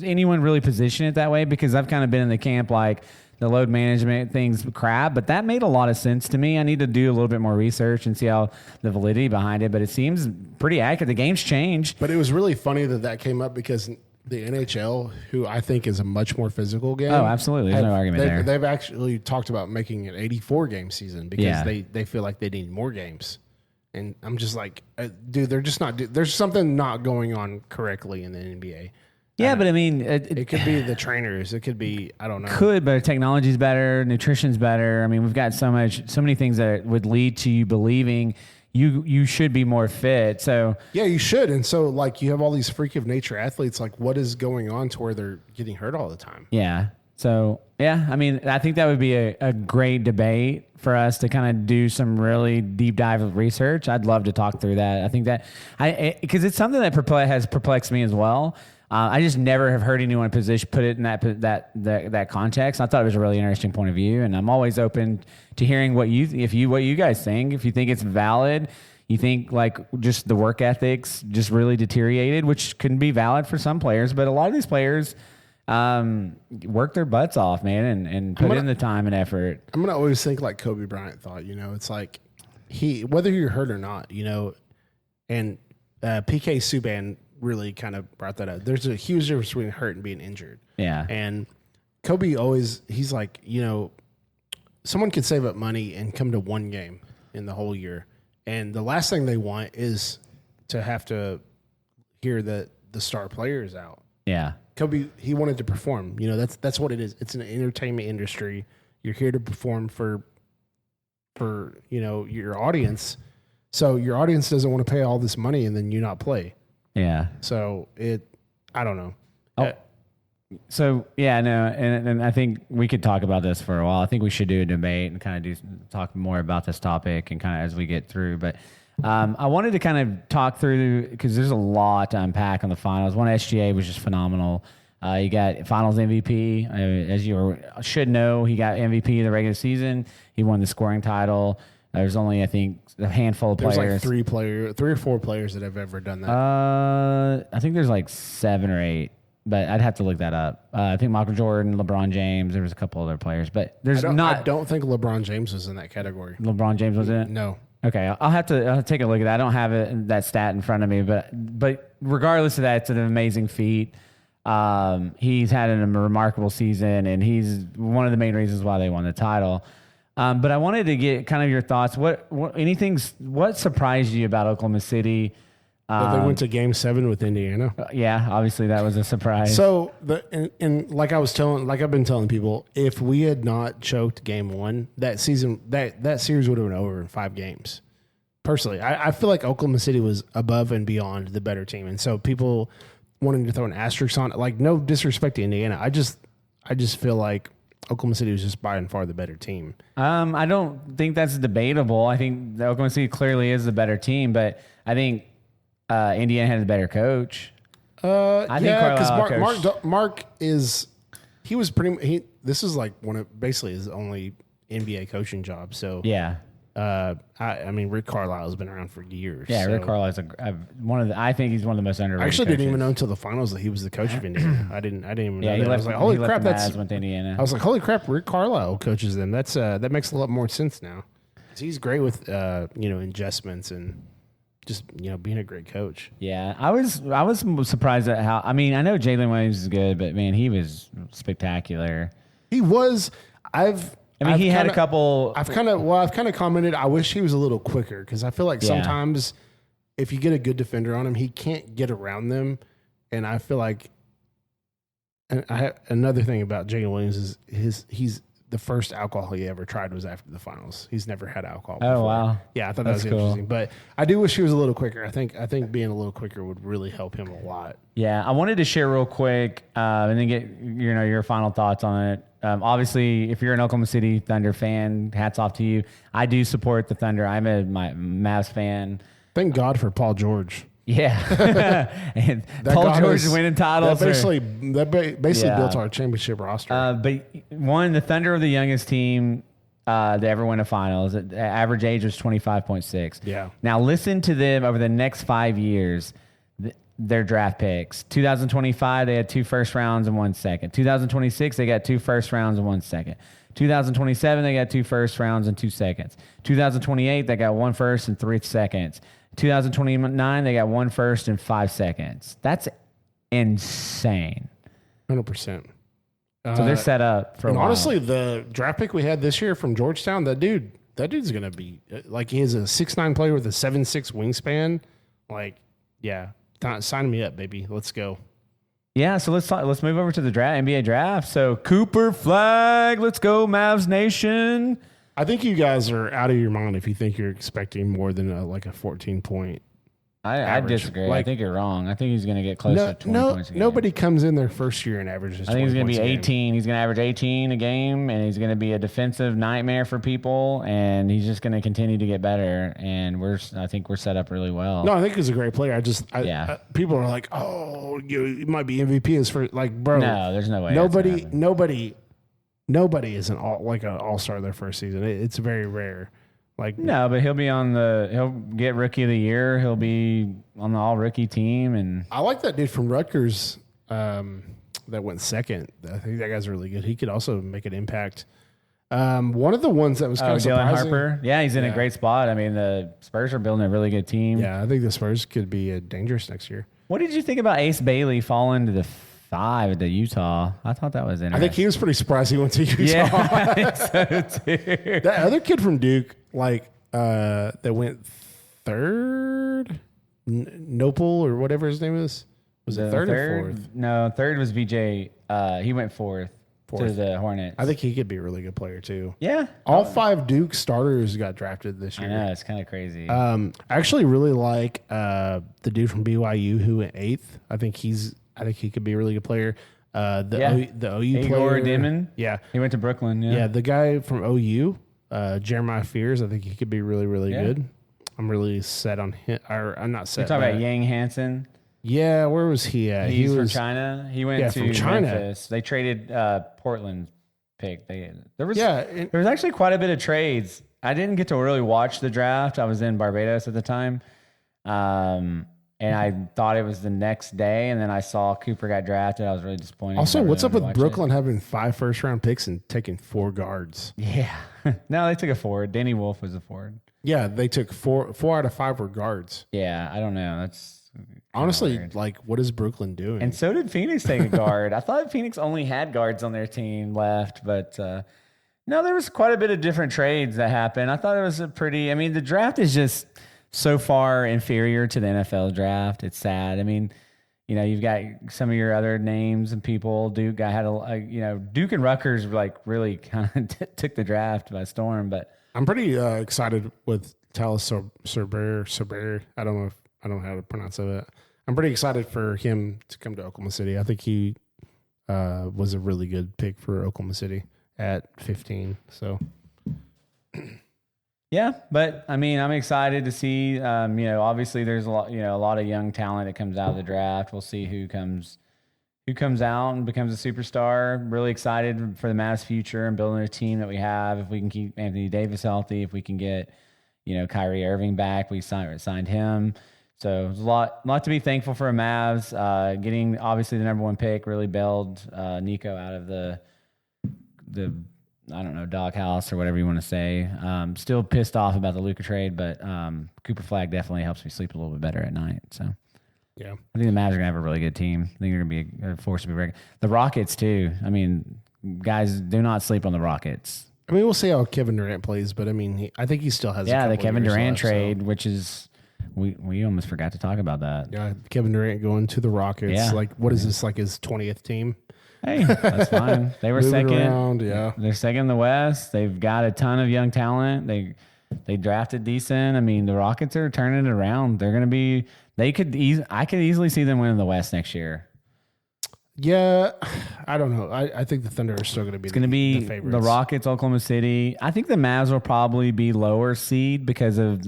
anyone really position it that way, because I've kind of been in the camp like the load management thing's crap, but that made a lot of sense to me. I need to do a little bit more research and see how the validity behind it, but it seems pretty accurate. The game's changed. But it was really funny that came up because the NHL, who I think is a much more physical game. Oh, absolutely. There's no argument there. They've actually talked about making an 84-game season because they feel like they need more games. And I'm just like, dude, they're just not. There's something not going on correctly in the NBA. Yeah, but I mean, it could be the trainers. It could be, I don't know. But technology's better, nutrition's better. I mean, we've got so many things that would lead to you believing you should be more fit. So yeah, you should. And so like you have all these freak of nature athletes. Like what is going on to where they're getting hurt all the time? Yeah. So yeah, I mean, I think that would be a great debate for us to kind of do some really deep dive of research. I'd love to talk through that. I think that because it's something that has perplexed me as well. I just never have heard anyone put it in that context. I thought it was a really interesting point of view, and I'm always open to hearing what you guys think. If you think it's valid, you think like just the work ethics just really deteriorated, which can be valid for some players, but a lot of these players work their butts off, man, and put in the time and effort. I'm gonna always think like Kobe Bryant thought. It's like whether you're hurt or not, and PK Subban really kind of brought that up. There's a huge difference between hurt and being injured. Yeah. And Kobe he's like, someone could save up money and come to one game in the whole year. And the last thing they want is to have to hear that the star player is out. Yeah. Kobe, he wanted to perform. That's what it is. It's an entertainment industry. You're here to perform for your audience. So your audience doesn't want to pay all this money and then you not play. Yeah. So I don't know. So yeah, no, and I think we could talk about this for a while. I think we should do a debate and kind of talk more about this topic and kind of as we get through. But I wanted to kind of talk through because there's a lot to unpack on the finals. One, SGA was just phenomenal. You got Finals MVP, as you should know. He got MVP of the regular season. He won the scoring title. There's only, I think, a handful of There's players. Like 3 or 4 players that have ever done that. I think there's like 7 or 8, but I'd have to look that up. I think Michael Jordan, LeBron James, there was a couple other players, but there's not. I don't think LeBron James was in that category. LeBron James was in it? No. Okay, I'll have to take a look at that. I don't have that stat in front of me, but regardless of that, it's an amazing feat. He's had a remarkable season, and he's one of the main reasons why they won the title. But I wanted to get kind of your thoughts. What surprised you about Oklahoma City? They went to Game 7 with Indiana. Yeah, obviously that was a surprise. So and like I've been telling people, if we had not choked Game 1, that season that series would have been over in 5 games. Personally, I feel like Oklahoma City was above and beyond the better team, and so people wanting to throw an asterisk on it, like no disrespect to Indiana, I just feel like Oklahoma City was just by and far the better team. I don't think that's debatable. I think Oklahoma City clearly is the better team, but I think Indiana had a better coach. I think because Mark is this is like basically his only NBA coaching job. So yeah. I mean, Rick Carlisle's been around for years. Yeah, so. Rick Carlisle's I think he's one of the most underrated. I actually coaches. didn't even know until the finals that he was the coach of Indiana. I didn't even know. Yeah, that. I was like, holy crap, went to Indiana. I was like, holy crap, Rick Carlisle coaches them. That makes a lot more sense now. He's great with adjustments and just being a great coach. Yeah, I was surprised at how. I mean, I know Jalen Williams is good, but man, he was spectacular. He was. He had a couple. I've kind of commented. I wish he was a little quicker because I feel like sometimes if you get a good defender on him, he can't get around them, and I feel like. And another thing about Jalen Williams is he's the first alcohol he ever tried was after the finals. He's never had alcohol before. Oh wow! Yeah, I thought that was interesting. But I do wish he was a little quicker. I think being a little quicker would really help him a lot. Yeah, I wanted to share real quick and then get your final thoughts on it. Obviously, if you're an Oklahoma City Thunder fan, hats off to you. I do support the Thunder. I'm a Mavs fan. Thank God for Paul George. Yeah, and Paul George winning titles. That basically built our championship roster. But the Thunder are the youngest team to ever win a finals. The average age was 25.6. Yeah. Now listen to them over the next 5 years. Their draft picks. 2025, they had 2 first rounds and 1 second. 2026, they got 2 first rounds and 1 second. 2027, they got 2 first rounds and 2 seconds. 2028, they got 1 first and 3 seconds. 2029, they got 1 first and 5 seconds. That's insane. 100%. So they're set up for a while. Honestly, the draft pick we had this year from Georgetown, that dude's going to be like, he is a 6'9" player with a 7'6" wingspan. Like, yeah. Sign me up, baby. Let's go. Yeah, so let's move over to the NBA draft. So Cooper Flag, let's go Mavs Nation. I think you guys are out of your mind if you think you're expecting more than a 14-point. I disagree. I think you're wrong. I think he's going to get close to 20 points a game. Nobody comes in their first year and averages 20 points. I think he's going to be 18. He's going to average 18 a game, and he's going to be a defensive nightmare for people, and he's just going to continue to get better, and I think we're set up really well. No, I think he's a great player. People are like, oh, he might be MVP as for bro. No, there's no way. Nobody is an all-star their first season. It's very rare. No, but he'll get rookie of the year. He'll be on the all rookie team. And I like that dude from Rutgers that went second. I think that guy's really good. He could also make an impact. One of the ones that was kind of surprising. Harper. Yeah, he's in a great spot. I mean, the Spurs are building a really good team. Yeah, I think the Spurs could be dangerous next year. What did you think about Ace Bailey falling to the 5 to Utah? I thought that was interesting. I think he was pretty surprised he went to Utah. Yeah, I think so too. That other kid from Duke, that went third, Nopal or whatever his name is. Was it third or fourth? No, third was VJ. He went fourth to the Hornets. I think he could be a really good player too. Yeah. All 5 Duke starters got drafted this year. I know, it's kind of crazy. I actually really like the dude from BYU who went 8th. I think he could be a really good player. The OU Igor player. Dimon. Yeah. He went to Brooklyn. Yeah. The guy from OU, Jeremiah Fears, I think he could be really, really good. I'm really set on him. I'm not set. You're talking about Yang Hansen? Yeah, where was he at? He's from China. He went to from China. Memphis. They traded Portland's pick. There was actually quite a bit of trades I didn't get to really watch the draft. I was in Barbados at the time. And I thought it was the next day, and then I saw Cooper got drafted. I was really disappointed. Also, what's up with Brooklyn having 5 first-round picks and taking 4 guards? Yeah. No, they took a forward. Danny Wolf was a forward. Yeah, they took 4 out of 5 were guards. Yeah, I don't know. That's honestly weird. Like, what is Brooklyn doing? And so did Phoenix take a guard. I thought Phoenix only had guards on their team left, but no, there was quite a bit of different trades that happened. I thought it was the draft is just so far inferior to the NFL draft. It's sad. I mean, you've got some of your other names and people. Duke Duke and Rutgers really kind of took the draft by storm. But I'm pretty excited with Talis Sorber. I don't know how to pronounce it. I'm pretty excited for him to come to Oklahoma City. I think he was a really good pick for Oklahoma City at 15. So. Yeah, but I'm excited to see. Obviously there's a lot of young talent that comes out of the draft. We'll see who comes out and becomes a superstar. Really excited for the Mavs' future and building a team that we have. If we can keep Anthony Davis healthy, if we can get Kyrie Irving back, we signed him. So there's a lot to be thankful for Mavs. Getting obviously the number 1 pick really bailed Nico out of the I don't know, doghouse or whatever you want to say. Still pissed off about the Luka trade, but Cooper Flag definitely helps me sleep a little bit better at night. So, yeah, I think the Mavs are going to have a really good team. I think they're going to be a force to be reckoned. The Rockets, too. Guys, do not sleep on the Rockets. We'll see how Kevin Durant plays, but I think he still has. Yeah, the Kevin Durant trade, which is we almost forgot to talk about that. Yeah, Kevin Durant going to the Rockets. Yeah. What is this, his 20th team? Hey, that's fine. They were second. Around, yeah. They're second in the West. They've got a ton of young talent. They drafted decent. The Rockets are turning it around. They're going to be. I could easily see them winning the West next year. Yeah, I don't know. I think the Thunder are still going to be. It's going to be the Rockets, Oklahoma City. I think the Mavs will probably be lower seed because of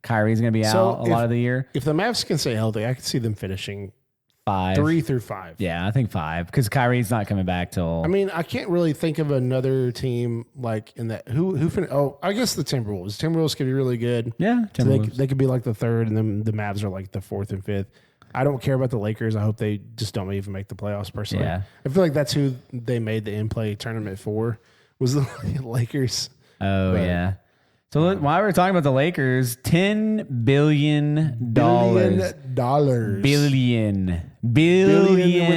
Kyrie's going to be out a lot of the year. If the Mavs can stay healthy, I could see them finishing 5, 3 through 5. Yeah, I think 5 because Kyrie's not coming back till. I can't really think of another team in that I guess the Timberwolves. Timberwolves could be really good. Yeah, Timberwolves. So they could be the 3rd, and then the Mavs are the 4th and 5th. I don't care about the Lakers. I hope they just don't even make the playoffs. Personally, yeah. I feel like that's who they made the in-play tournament for. Was the Lakers? Oh yeah. So while we're talking about the Lakers, $10 billion. Billion with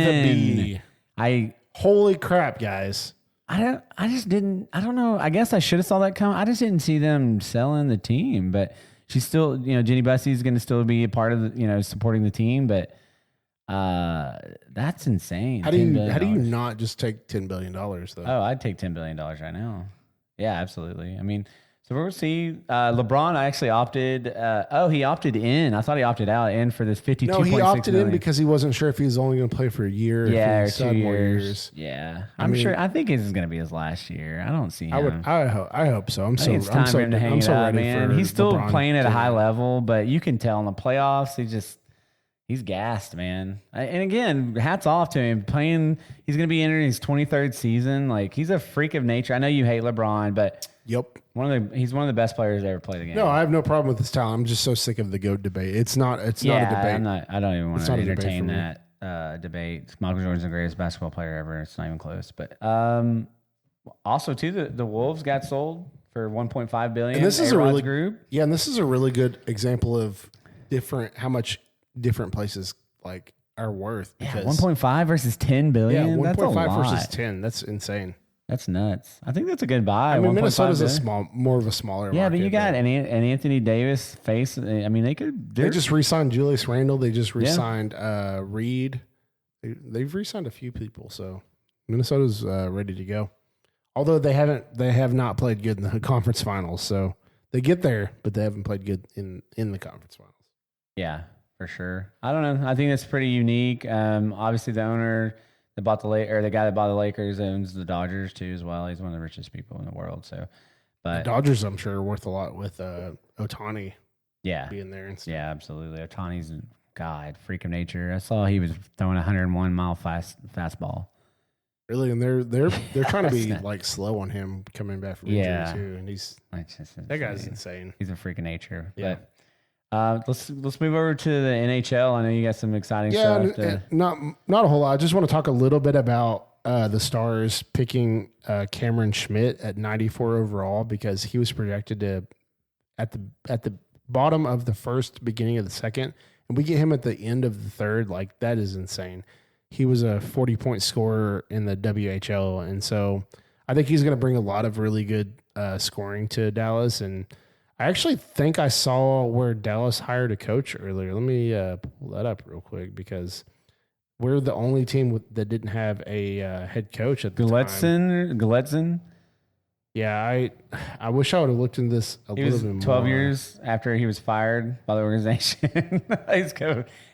a B. Holy crap, guys. I don't know. I guess I should have saw that come. I just didn't see them selling the team, but she's still, Jenny Bussey is going to still be a part of the, supporting the team, but that's insane. How do you not just take $10 billion though? Oh, I'd take $10 billion right now. Yeah, absolutely. So we'll see. LeBron actually opted. He opted in. I thought he opted out in for this $52.6 million. No, he opted in because he wasn't sure if he was only going to play for a year. Yeah, or 2 years. Yeah, I'm sure. I think this is going to be his last year. I don't see him. I hope so. It's time for him to hang it up, man. He's still playing at a high level, but you can tell in the playoffs he's gassed, man. And again, hats off to him. He's going to be entering his 23rd season. He's a freak of nature. I know you hate LeBron, but yep. He's one of the best players to ever play the game. No, I have no problem with his talent. I'm just so sick of the GOAT debate. It's not a debate. I don't even want to entertain that debate. Michael Jordan's the greatest basketball player ever. It's not even close. But also too, the Wolves got sold for $1.5 billion. And this is and this is a really good example of how much different places are worth. Because 1.5 versus 10 billion. Yeah, 1.5 versus versus 10. That's insane. That's nuts. I think that's a good buy. Minnesota's more of a smaller market. Yeah, but you got an Anthony Davis face. They just re-signed Julius Randle. They just re-signed Reed. They've re-signed a few people, so Minnesota's ready to go. Although they have not played good in the conference finals, so they get there, but they haven't played good in the conference finals. Yeah, for sure. I don't know. I think that's pretty unique. Obviously, the owner that bought the guy that bought the Lakers owns the Dodgers too as well. He's one of the richest people in the world. So, but the Dodgers, I'm sure, are worth a lot with Ohtani. Yeah, being there and stuff. Yeah, absolutely. Ohtani's freak of nature. I saw he was throwing a 101 mile fastball. Really, and they're trying to be like slow on him coming back from injury too, and that guy's insane. He's a freak of nature. Yeah. But let's move over to the NHL. I know you got some exciting stuff. And not a whole lot. I just want to talk a little bit about the Stars picking Cameron Schmidt at 94 overall because he was projected to at the bottom of the first, beginning of the second, and we get him at the end of the third. Like, that is insane. He was a 40-point scorer in the WHL, and so I think he's going to bring a lot of really good scoring to Dallas. And I actually think I saw where Dallas hired a coach earlier. Let me pull that up real quick because we're the only team that didn't have a head coach at the time. Galetzin? Yeah, I wish I would have looked into this a little bit more. 12 years after he was fired by the organization.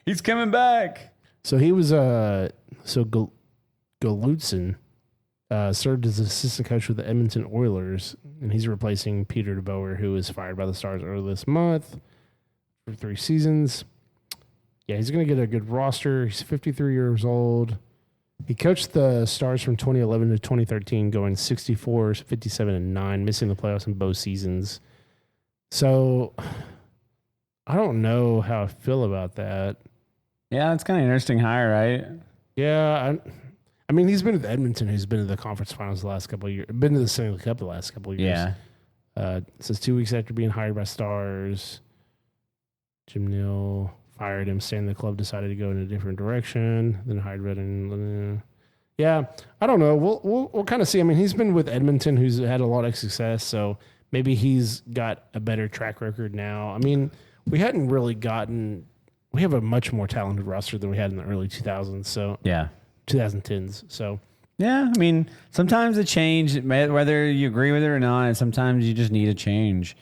He's coming back. So he was Galetzin served as assistant coach with the Edmonton Oilers, and he's replacing Peter DeBoer, who was fired by the Stars earlier this month for 3 seasons. Yeah, he's going to get a good roster. He's 53 years old. He coached the Stars from 2011 to 2013, going 64, 57, and 9, missing the playoffs in both seasons. So I don't know how I feel about that. Yeah, it's kind of an interesting hire, right? Yeah, I mean, he's been with Edmonton, who's been to the conference finals the last couple of years, been to the Stanley Cup the last couple of years. Yeah. Says 2 weeks after being hired by Stars, Jim Neal fired him, staying in the club, decided to go in a different direction, then hired Redden. Yeah, I don't know. We'll kind of see. I mean, he's been with Edmonton, who's had a lot of success, so maybe he's got a better track record now. I mean, we hadn't really gotten. We have a much more talented roster than we had in the early 2000s. So yeah, 2010s. So yeah, I mean, sometimes a change, whether you agree with it or not, sometimes you just need a change.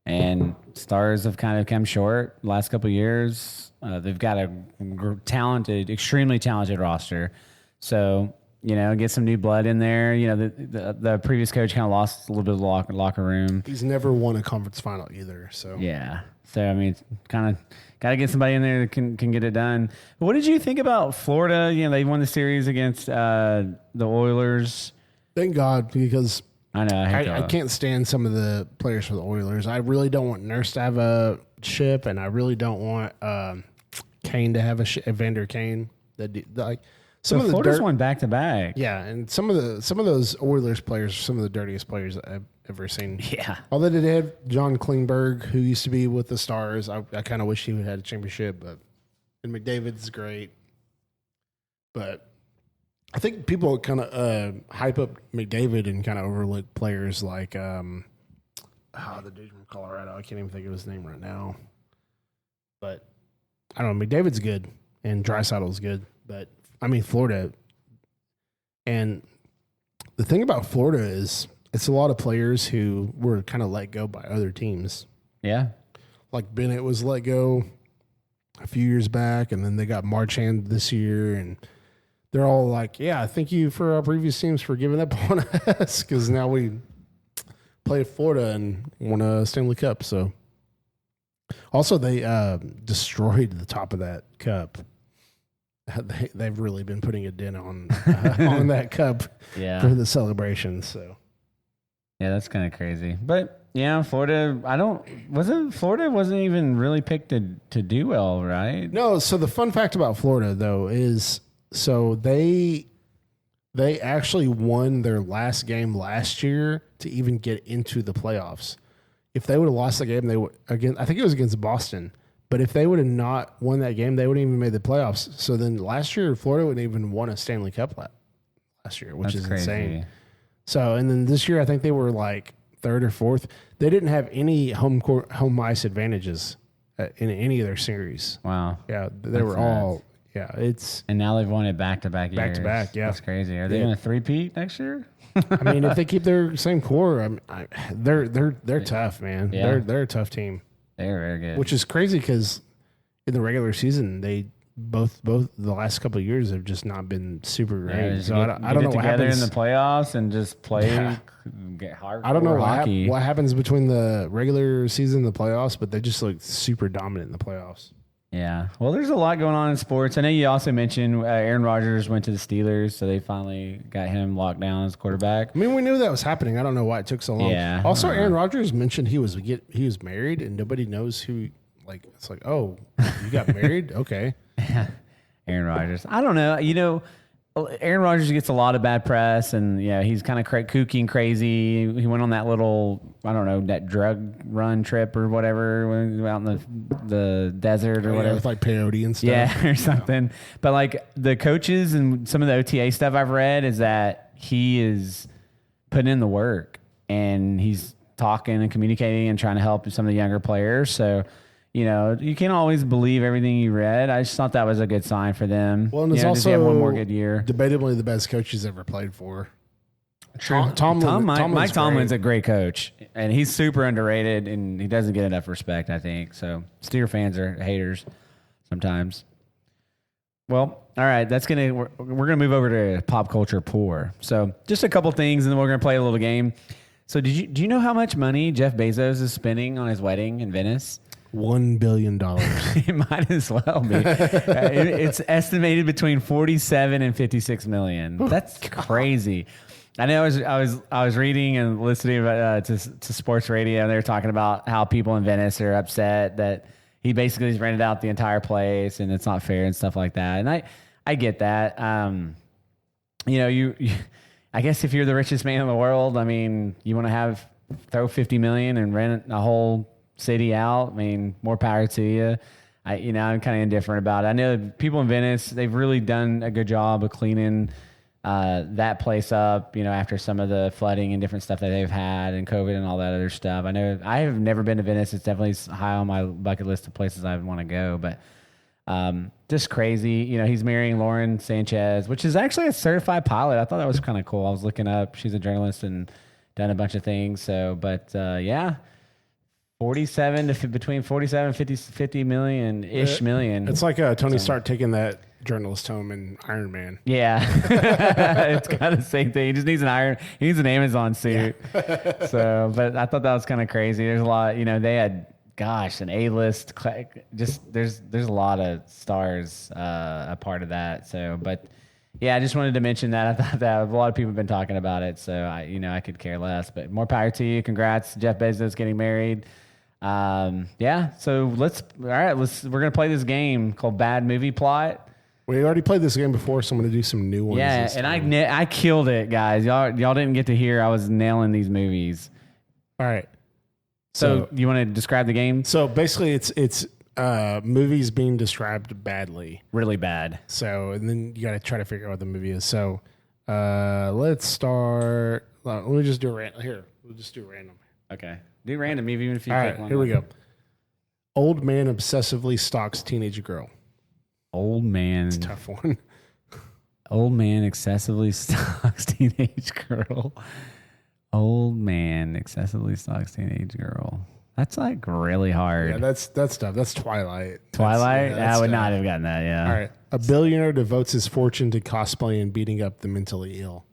And Stars have kind of come short the last couple of years. They've got a extremely talented roster. So, get some new blood in there. The previous coach kind of lost a little bit of the locker room. He's never won a conference final either. So yeah. So, I mean, kind of got to get somebody in there that can get it done. But what did you think about Florida? They won the series against the Oilers. Thank God, because I know I can't stand some of the players for the Oilers. I really don't want Nurse to have a ship, and I really don't want Kane to have a Evander Kane. Some of the Florida's won back to back. Yeah, and some of those Oilers players are some of the dirtiest players I've ever seen. Yeah. Although they did have John Klingberg, who used to be with the Stars. I kind of wish he would have had a championship, and McDavid's great. But I think people kind of hype up McDavid and kind of overlook players like the dude from Colorado. I can't even think of his name right now. But I don't know. McDavid's good, and Draisaitl's good. But, I mean, Florida. And the thing about Florida is it's a lot of players who were kind of let go by other teams. Yeah. Like Bennett was let go a few years back, and then they got Marchand this year, and they're all like, yeah, thank you for our previous teams for giving up on us because now we play Florida and won a Stanley Cup. So also they destroyed the top of that cup. They've really been putting a dent on that cup for the celebration. So yeah, that's kind of crazy. But yeah, Florida, Florida wasn't even really picked to do well, right? No. So the fun fact about Florida though is, so they actually won their last game last year to even get into the playoffs. If they would have lost the game, they would I think it was against Boston. But if they would have not won that game, they wouldn't even made the playoffs. So then last year, Florida wouldn't even won a Stanley Cup last year, which is crazy. Insane. So, and then this year, I think they were like third or fourth. They didn't have any home ice advantages in any of their series. Wow. Yeah, they were all. Yeah, and now they've won it back to back years. Back to back, yeah. That's crazy. Are they going to three-peat next year? I mean, if they keep their same core, they're tough, man. Yeah. They're a tough team. They're very good. Which is crazy because in the regular season, they both the last couple of years have just not been super great. Yeah, so I don't know what happens in the playoffs and just play get hard. I don't know what happens between the regular season and the playoffs, but they just look super dominant in the playoffs. Yeah. Well, there's a lot going on in sports. I know you also mentioned Aaron Rodgers went to the Steelers, so they finally got him locked down as quarterback. I mean, we knew that was happening. I don't know why it took so long. Yeah. Also, Aaron Rodgers mentioned he was married, and nobody knows who. Like, it's like, oh, you got married? Okay. Aaron Rodgers. I don't know. Aaron Rodgers gets a lot of bad press, and he's kind of kooky and crazy. He went on that little, I don't know, that drug run trip or whatever, when he was out in the desert or whatever, with like peyote and stuff. Yeah, or something. Yeah. But like the coaches and some of the OTA stuff I've read is that he is putting in the work, and he's talking and communicating and trying to help some of the younger players. So, you can't always believe everything you read. I just thought that was a good sign for them. Well, and it's also have one more good year. Debatably the best coach he's ever played for. True. Mike Tomlin's a great coach, and he's super underrated, and he doesn't get enough respect, I think. So Steeler fans are haters sometimes. Well, all right, we're gonna move over to pop culture poor. So just a couple things, and then we're gonna play a little game. So do you know how much money Jeff Bezos is spending on his wedding in Venice? $1 billion. It might as well be. It's estimated between 47 and 56 million. That's crazy. I know. I was reading and listening to sports radio, and they were talking about how people in Venice are upset that he basically has rented out the entire place, and it's not fair and stuff like that. And I get that. You I guess if you're the richest man in the world, I mean, you want to throw 50 million and rent a whole city out. I mean, more power to you. I'm kind of indifferent about it. I know people in Venice, they've really done a good job of cleaning that place up, after some of the flooding and different stuff that they've had and COVID and all that other stuff. I know I have never been to Venice. It's definitely high on my bucket list of places I want to go, but just crazy. He's marrying Lauren Sanchez, which is actually a certified pilot. I thought that was kind of cool. I was looking up. She's a journalist and done a bunch of things. So, but yeah. 47 to between 47 and 50 million. It's like Tony Stark taking that journalist home in Iron Man. Yeah. It's kind of the same thing. He just needs he needs an Amazon suit. Yeah. So, but I thought that was kind of crazy. There's a lot, they had, an A-list, just there's a lot of stars a part of that. So, but yeah, I just wanted to mention that. I thought that a lot of people have been talking about it. So I could care less, but more power to you. Congrats. Jeff Bezos getting married. Yeah, so we're gonna play this game called Bad Movie Plot. We already played this game before, so I'm gonna do some new ones. Yeah, and I killed it, guys. Y'all didn't get to hear I was nailing these movies. All right. So you want to describe the game? So basically, it's movies being described badly, really bad. So and then you got to try to figure out what the movie is. So let's start. Let me just do random. Here, we'll just do random. Okay. Do random, even if you pick one. Here we go. Old man obsessively stalks teenage girl. Old man. It's a tough one. Old man excessively stalks teenage girl. Old man excessively stalks teenage girl. That's like really hard. Yeah, that's tough. That's Twilight. Twilight? I would not have gotten that, yeah. All right. A billionaire devotes his fortune to cosplay and beating up the mentally ill.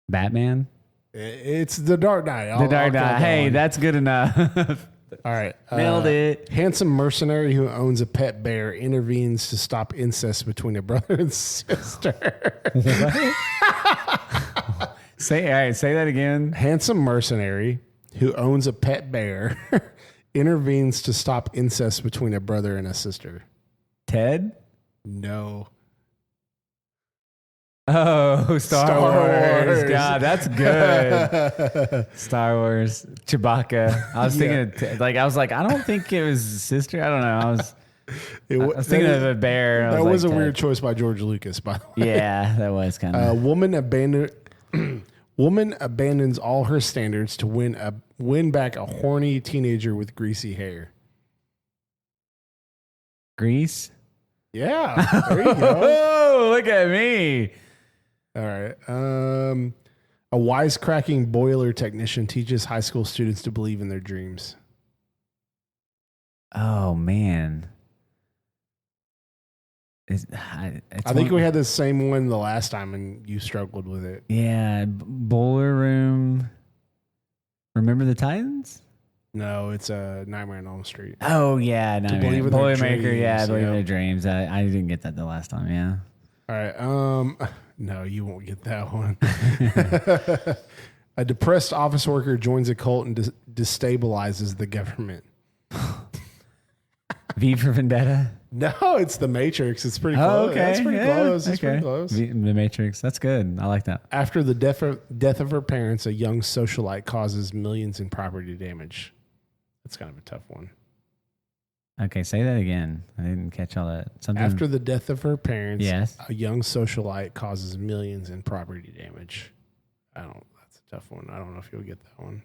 Batman? It's The Dark Knight. The Dark Knight. Hey, that's good enough. All right. Nailed it. Handsome mercenary who owns a pet bear intervenes to stop incest between a brother and sister. Say that again. Handsome mercenary who owns a pet bear intervenes to stop incest between a brother and a sister. Ted? No. Oh, Star Wars. God, that's good. Star Wars. Chewbacca. I was thinking, I was like, I don't think it was sister. I don't know. I was thinking of a bear. That was a weird choice by George Lucas, by the way. Yeah, that was kind of. Woman abandons all her standards to win back a horny teenager with greasy hair. Grease? Yeah. There you go. Oh, look at me. All right. A wisecracking boiler technician teaches high school students to believe in their dreams. Oh, man. I think we had the same one the last time and you struggled with it. Yeah. Boiler Room. Remember the Titans? No, it's a Nightmare on Elm Street. Oh yeah, no, Believe in Their Boilermaker. Dreams, Yeah, Believe in yeah. Their Dreams. I didn't get that the last time. Yeah. All right. No, you won't get that one. A depressed office worker joins a cult and destabilizes the government. V for Vendetta. No, it's The Matrix. It's pretty Oh, close. okay. That's pretty Yeah, close. It's okay. pretty close. The Matrix. That's good. I like that. After the death of her parents, a young socialite causes millions in property damage. That's kind of a tough one. Okay, say that again. I didn't catch all that. Something. After the death of her parents, Yes. a young socialite causes millions in property damage. That's a tough one. I don't know if you'll get that one.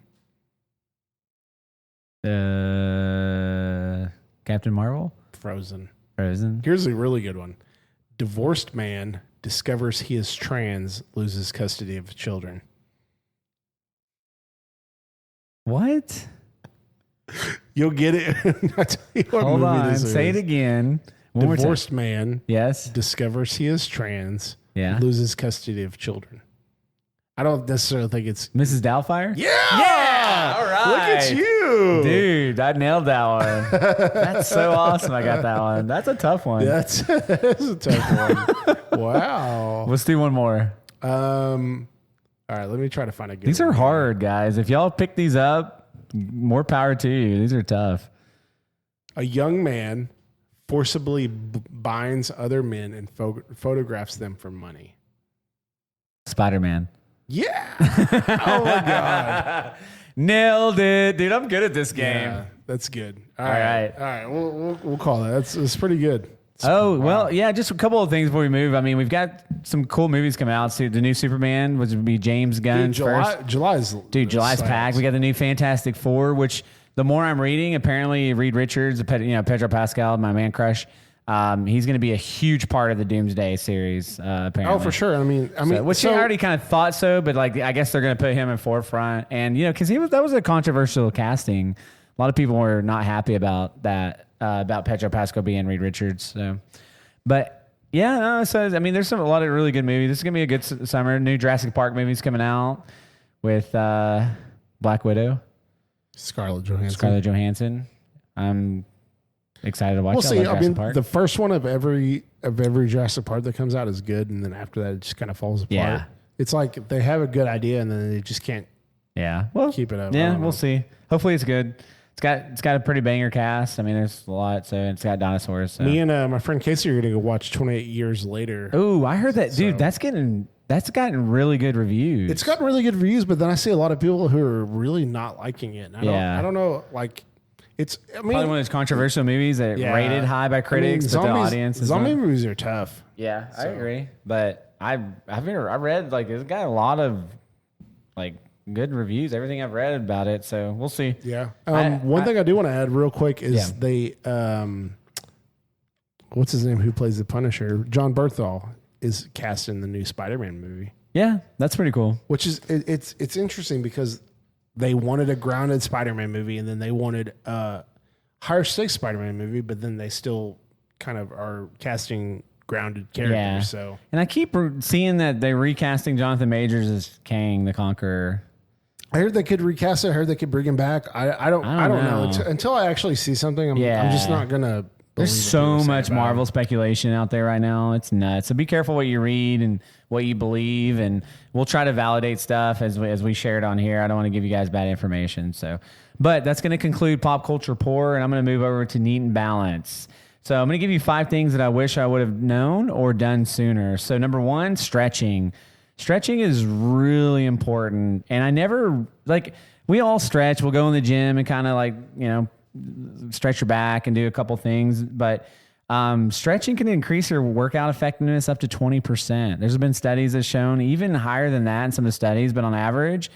Captain Marvel. Frozen. Here's a really good one. Divorced man discovers he is trans, loses custody of children. What? You'll get it. I tell you what Hold movie on. this is. Say it again. One more time. Divorced man Yes. discovers he is trans, Yeah. loses custody of children. I don't necessarily think it's Mrs. Doubtfire? Yeah! All right. Look at you. Dude, I nailed that one. That's so awesome. I got that one. That's a tough one. That's a tough one. Wow. Let's do one more. All right, let me try to find a good These one. are hard, guys. If y'all pick these up, more power to you. These are tough. A young man forcibly binds other men and photographs them for money. Spider-Man. Yeah. Oh my God. Nailed it. Dude, I'm good at this game. Yeah, that's good. All right. All right. We'll call that. That's pretty good. Well, yeah, just a couple of things before we move. I mean, we've got some cool movies coming out. So the new Superman, which would be James Gunn's first. July's packed. We got the new Fantastic Four, which the more I'm reading, apparently Reed Richards, Pedro Pascal, my man crush, he's going to be a huge part of the Doomsday series. Apparently, Oh, for sure. I mean, which I already kind of thought so, but like I guess they're going to put him in forefront, and because that was a controversial casting. A lot of people were not happy about that, about Pedro Pascal being Reed Richards. So, but yeah, no, so I mean, there's a lot of really good movies. This is going to be a good summer. New Jurassic Park movies coming out with Black Widow, Scarlett Johansson. I'm excited to watch. We'll see. Jurassic Park. The first one of every Jurassic Park that comes out is good, and then after that, it just kind of falls apart. Yeah. It's like they have a good idea, and then they just can't. Yeah, well, keep it up. Yeah, we'll see. Hopefully, it's good. It's got a pretty banger cast. I mean, there's a lot. So it's got dinosaurs. So. Me and my friend Casey are going to go watch 28 Years Later. Oh, I heard that, dude. That's gotten really good reviews. It's gotten really good reviews, but then I see a lot of people who are really not liking it. And I don't know. Like, probably one of those controversial movies that rated high by critics, but the audience is zombie movies are tough. Yeah, I agree. But I read like it's got a lot of like good reviews. Everything I've read about it, so we'll see. Yeah. One thing I do want to add real quick is they what's his name? Who plays the Punisher? John Bernthal is cast in the new Spider-Man movie. Yeah, that's pretty cool. Which is it's interesting because they wanted a grounded Spider-Man movie, and then they wanted a higher stakes Spider-Man movie, but then they still kind of are casting grounded characters. Yeah. So, and I keep seeing that they're recasting Jonathan Majors as Kang the Conqueror. I heard they could recast it. I heard they could bring him back. I don't know. Until I actually see something, I'm just not gonna. There's so much Marvel speculation out there right now. It's nuts. So be careful what you read and what you believe, and we'll try to validate stuff as we shared on here. I don't want to give you guys bad information. So, but that's going to conclude Pop Culture Pour, and I'm going to move over to Neat and Balance. So I'm going to give you 5 things that I wish I would have known or done sooner. So number 1, stretching. Stretching is really important, and I never we all stretch. We'll go in the gym and kind of stretch your back and do a couple things, but stretching can increase your workout effectiveness up to 20%. There's been studies that shown even higher than that in some of the studies, but on average,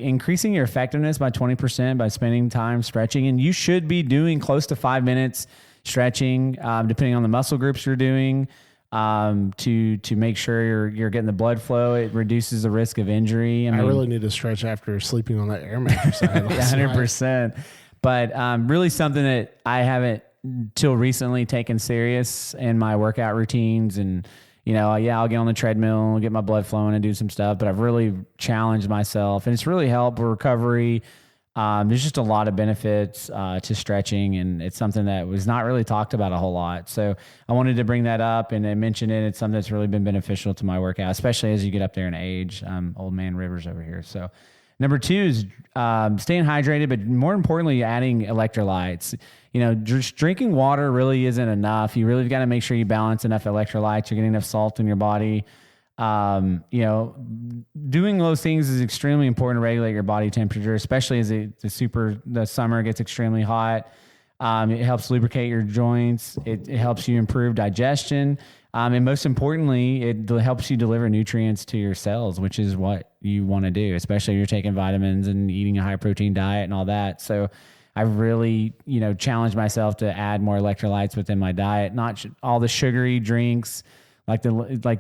increasing your effectiveness by 20% by spending time stretching, and you should be doing close to 5 minutes stretching, depending on the muscle groups you're doing. To make sure you're getting the blood flow. It reduces the risk of injury. I really need to stretch after sleeping on that air mattress. 100%. But really something that I haven't till recently taken serious in my workout routines. And I'll get on the treadmill, get my blood flowing, and do some stuff. But I've really challenged myself, and it's really helped with recovery. There's just a lot of benefits to stretching, and it's something that was not really talked about a whole lot. So I wanted to bring that up and mention it. It's something that's really been beneficial to my workout, especially as you get up there in age. Old man Rivers over here. So number 2 is staying hydrated, but more importantly, adding electrolytes. Just drinking water really isn't enough. You really got to make sure you balance enough electrolytes. You're getting enough salt in your body. Doing those things is extremely important to regulate your body temperature, especially as the summer gets extremely hot. It helps lubricate your joints. It helps you improve digestion. And most importantly, it helps you deliver nutrients to your cells, which is what you want to do, especially if you're taking vitamins and eating a high protein diet and all that. So I've really, challenged myself to add more electrolytes within my diet, not all the sugary drinks. Like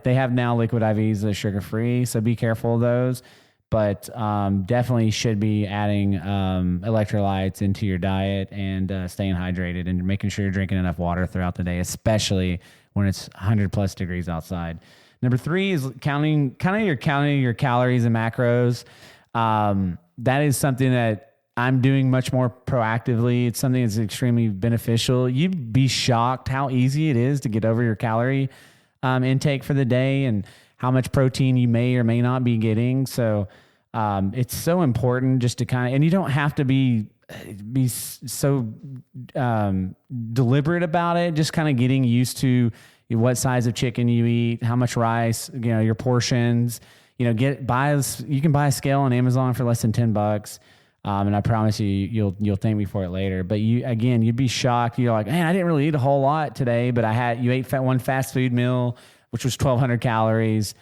they have now liquid IVs that are sugar free, so be careful of those. But definitely should be adding electrolytes into your diet and staying hydrated and making sure you're drinking enough water throughout the day, especially when it's 100 plus degrees outside. Number 3 is counting your calories and macros. That is something that I'm doing much more proactively. It's something that's extremely beneficial. You'd be shocked how easy it is to get over your calorie intake for the day and how much protein you may or may not be getting. So it's so important just to and you don't have to be so deliberate about it. Just kind of getting used to what size of chicken you eat, how much rice, your portions. You can buy a scale on Amazon for less than $10. And I promise you'll thank me for it later. But you'd be shocked. You're like, man, I didn't really eat a whole lot today, but you ate one fast food meal, which was 1,200 calories.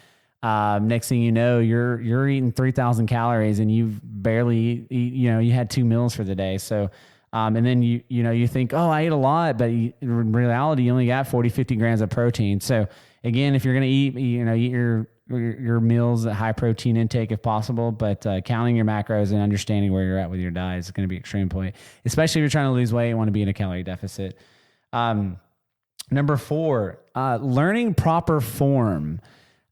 Next thing you know, you're eating 3,000 calories, and you've barely eat. You had 2 meals for the day. So, and then you think, oh, I ate a lot, but in reality, you only got 40, 50 grams of protein. So again, if you're gonna eat, eat your meals at high protein intake if possible, but counting your macros and understanding where you're at with your diet is going to be extremely important, especially if you're trying to lose weight and want to be in a calorie deficit. Number 4, learning proper form.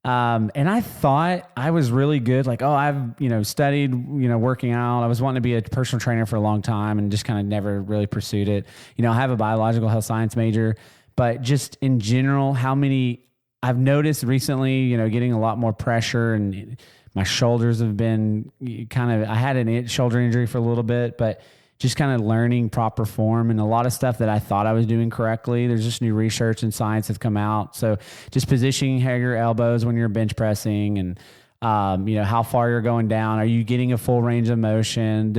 And I thought I was really good. Like, I've, studied, working out. I was wanting to be a personal trainer for a long time and just kind of never really pursued it. I have a biological health science major, but just in general, I've noticed recently, getting a lot more pressure, and my shoulders have been I had a shoulder injury for a little bit, but just kind of learning proper form and a lot of stuff that I thought I was doing correctly. There's just new research and science that's come out. So just positioning how your elbows when you're bench pressing, and, how far you're going down. Are you getting a full range of motion?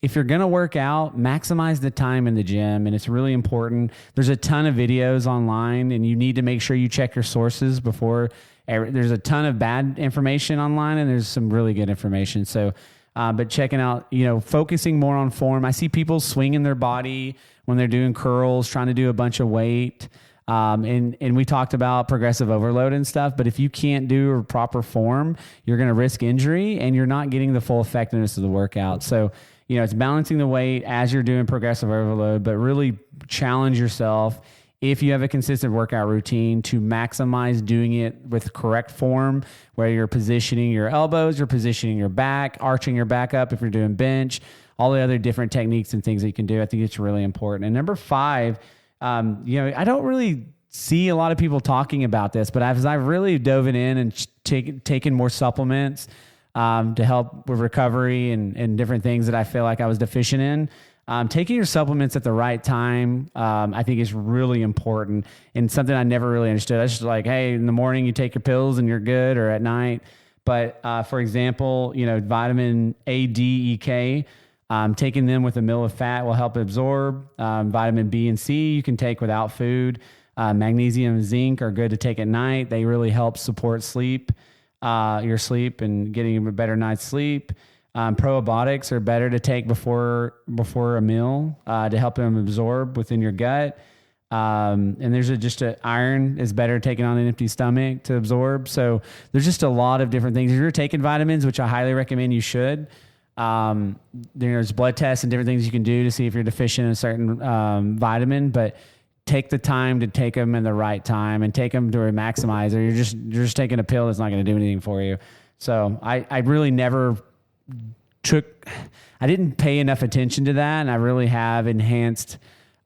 If you're going to work out, maximize the time in the gym, and it's really important. There's a ton of videos online, and you need to make sure you check your sources before. There's a ton of bad information online, and there's some really good information. So, but checking out, focusing more on form. I see people swinging their body when they're doing curls, trying to do a bunch of weight. And we talked about progressive overload and stuff, but if you can't do a proper form, you're going to risk injury, and you're not getting the full effectiveness of the workout. So, it's balancing the weight as you're doing progressive overload, but really challenge yourself if you have a consistent workout routine to maximize doing it with correct form, where you're positioning your elbows, you're positioning your back, arching your back up if you're doing bench, all the other different techniques and things that you can do. I think it's really important. And number 5, I don't really see a lot of people talking about this, but as I've really dove in and taken more supplements, to help with recovery and different things that I feel like I was deficient in. Taking your supplements at the right time, I think is really important, and something I never really understood. I was just like, hey, in the morning you take your pills and you're good, or at night. But for example, vitamin A, D, E, K, taking them with a meal of fat will help absorb. Vitamin B and C you can take without food. Magnesium and zinc are good to take at night. They really help support your sleep and getting a better night's sleep. Probiotics are better to take before a meal to help them absorb within your gut. And there's iron is better taken on an empty stomach to absorb. So there's just a lot of different things. If you're taking vitamins, which I highly recommend you should, there's blood tests and different things you can do to see if you're deficient in a certain vitamin, but take the time to take them in the right time and take them to maximize, or you're just taking a pill that's not going to do anything for you. So I really never I didn't pay enough attention to that, and I really have enhanced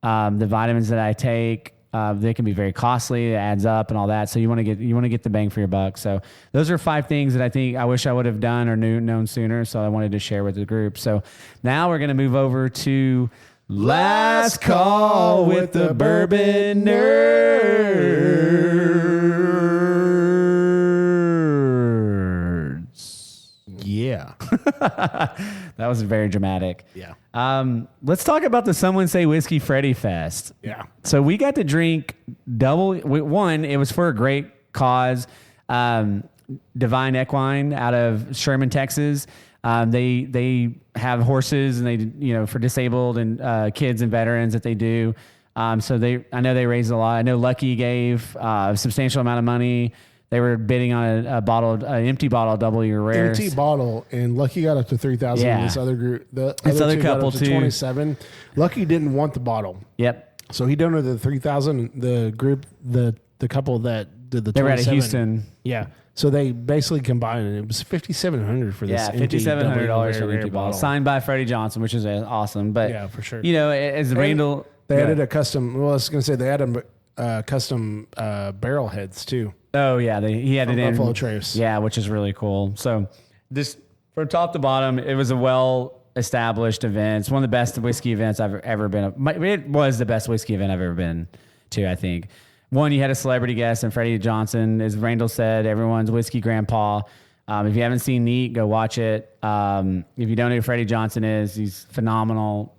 the vitamins that I take. They can be very costly. It adds up and all that. So you want to get the bang for your buck. So those are 5 things that I think I wish I would have done or known sooner. So I wanted to share with the group. So now we're going to move over to Last Call with the Bourbon Nerds. Yeah. That was very dramatic. Yeah. Let's talk about the Someone Say Whiskey Freddy Fest. Yeah. So we got to drink one. It was for a great cause. Divine Equine out of Sherman, Texas. They have horses, and they for disabled and kids and veterans that they do. So I know they raised a lot. I know Lucky gave a substantial amount of money. They were bidding on an empty bottle of Double Your Rares. Empty bottle, and Lucky got up to 3,000. Yeah. This other group, this other couple got up to 27. Lucky didn't want the bottle. Yep. So he donated the 3,000. The group, the couple that did the 27. They were out of Houston. Yeah. So they basically combined, and it was $5,700 for this. Yeah, $5,700 for an empty bottle, signed by Freddie Johnson, which is awesome. But yeah, for sure. As Randall, they added a custom. Well, I was going to say they added custom barrel heads too. Oh yeah, he had it in Buffalo Trace. Yeah, which is really cool. So this from top to bottom, it was a well-established event. It's one of the best whiskey events I've ever been. It was the best whiskey event I've ever been to, I think. One, you had a celebrity guest, and Freddie Johnson, as Randall said, everyone's whiskey grandpa. If you haven't seen Neat, go watch it. If you don't know who Freddie Johnson is, he's phenomenal.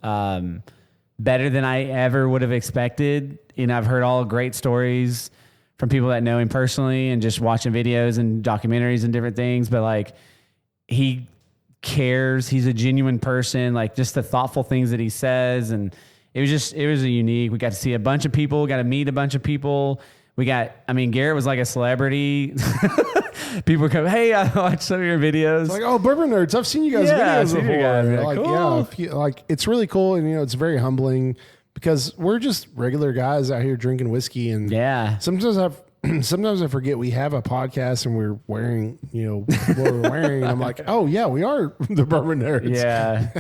Better than I ever would have expected. I've heard all great stories from people that know him personally and just watching videos and documentaries and different things. But he cares. He's a genuine person, just the thoughtful things that he says. And it was a unique. We got to see a bunch of people, got to meet a bunch of people. Garrett was like a celebrity. People come, hey, I watched some of your videos. It's like, oh, Bourbon Nerds, I've seen you guys' videos before. You guys. Yeah, cool. It's really cool. And, it's very humbling because we're just regular guys out here drinking whiskey. And sometimes I forget we have a podcast and we're wearing, what we're wearing. And I'm like, oh yeah, we are the Bourbon Nerds. Yeah.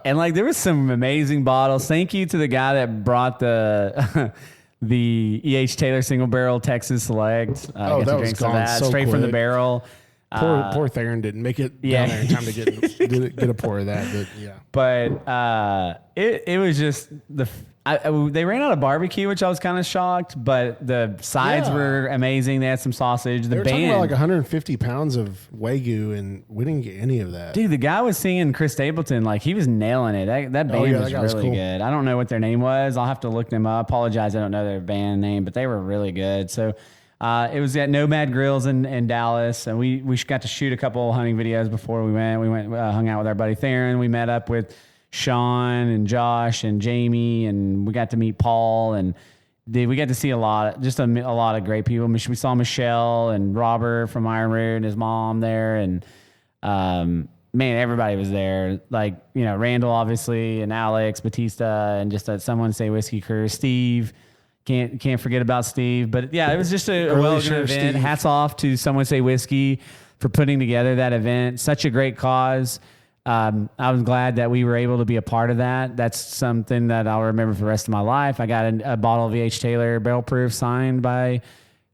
And there was some amazing bottles. Thank you to the guy that brought the the E.H. Taylor Single Barrel Texas Select. That was gone so straight quick. from the barrel. Poor Theron didn't make it down there in time to get a pour of that. But yeah. But it was just they ran out of barbecue, which I was kind of shocked, but the sides were amazing. They had some sausage. They were talking about 150 pounds of Wagyu, and we didn't get any of that. Dude, the guy was singing Chris Stapleton, he was nailing it. That band was really cool. Good. I don't know what their name was. I'll have to look them up. Apologize, I don't know their band name, but they were really good. So it was at Nomad Grills in Dallas, and we got to shoot a couple hunting videos before we went. We went hung out with our buddy Theron. We met up with Sean and Josh and Jamie, and we got to meet Paul, and we got to see a lot of great people. We saw Michelle and Robert from Iron Root and his mom there, and everybody was there. Randall obviously, and Alex Batista, and just Someone Say Whiskey crew. Steve, can't forget about Steve. But yeah, it was just a well-done event. Steve. Hats off to Someone Say Whiskey for putting together that event. Such a great cause. I was glad that we were able to be a part of that. That's something that I'll remember for the rest of my life. I got a bottle of E.H. Taylor barrel proof signed by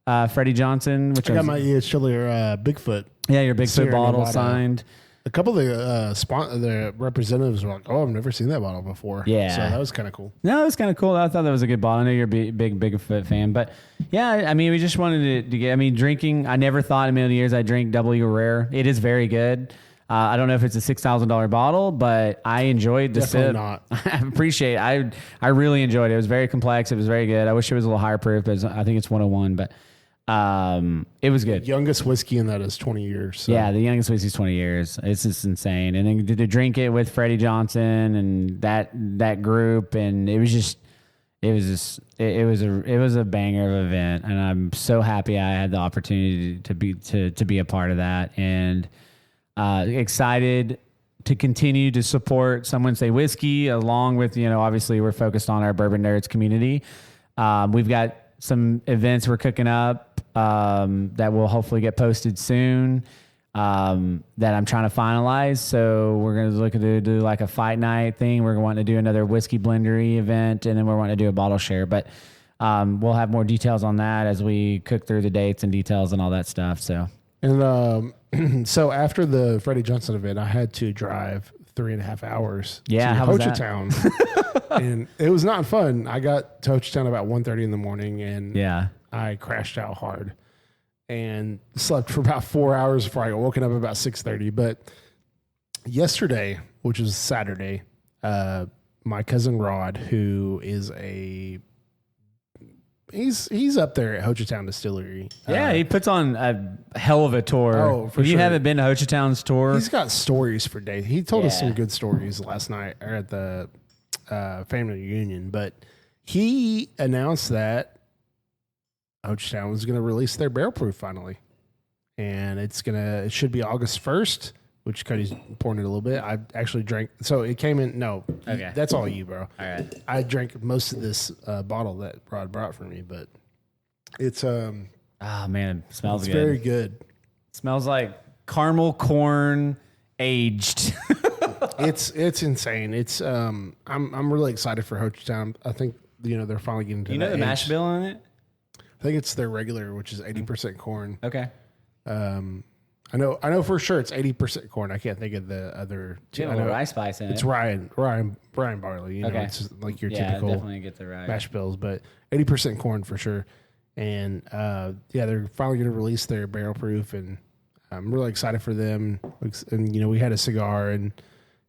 Freddie Johnson. I got my E.H. Taylor Bigfoot. Yeah, your Bigfoot bottle signed. A couple of the representatives were like, "Oh, I've never seen that bottle before." Yeah, so that was kind of cool. No, it was kind of cool. I thought that was a good bottle. I know you're a big Bigfoot fan, but yeah, we just wanted to get. drinking. I never thought in a million years I'd drink W Rare. It is very good. I don't know if it's a $6,000 bottle, but I enjoyed the sip. Not. I appreciate it. I really enjoyed it. It was very complex. It was very good. I wish it was a little higher proof, but I think it's 101, but it was good. The youngest whiskey in that is 20 years. So. Yeah, the youngest whiskey is 20 years. It's just insane. And then to drink it with Freddie Johnson and that group, and it was a banger of an event, and I'm so happy I had the opportunity to be a part of that, and excited to continue to support Someone Say Whiskey, along with, obviously we're focused on our Bourbon Nerds community. We've got some events we're cooking up that will hopefully get posted soon. that I'm trying to finalize. So we're going to look to do like a fight night thing. We're wanting to do another whiskey blendery event, and then we're wanting to do a bottle share. But we'll have more details on that as we cook through the dates and details and all that stuff. So so after the Freddie Johnson event, I had to drive 3.5 hours to Hochatown. And it was not fun. I got to Hochatown about 1:30 in the morning, and I crashed out hard and slept for about 4 hours before I got woken up about 6:30. But yesterday, which was Saturday, my cousin Rod, who is he's up there at Hochatown Distillery. Yeah, he puts on a hell of a tour. Oh, for sure. If you haven't been to Hochatown's tour, he's got stories for days. He told us some good stories last night or at the family reunion. But he announced that Hochatown was going to release their barrel proof finally, and it should be August 1st. Which Cody's pouring it a little bit. I actually drank. So it came in. No, okay. That's all you, bro. All right. I drank most of this bottle that Rod brought for me, but it's oh man, it smells good. It's very good. It smells like caramel corn aged. It's insane. It's I'm really excited for Hochatown. I think they're finally getting to. You know the mash bill on it? I think it's their regular, which is 80% corn. Okay. I know for sure it's 80% corn. I can't think of the other two. I know rye spice in it. It's rye barley. Okay. It's just like your typical definitely get the rye mash bills, but 80% corn for sure. And they're finally going to release their barrel proof, and I'm really excited for them. And we had a cigar, and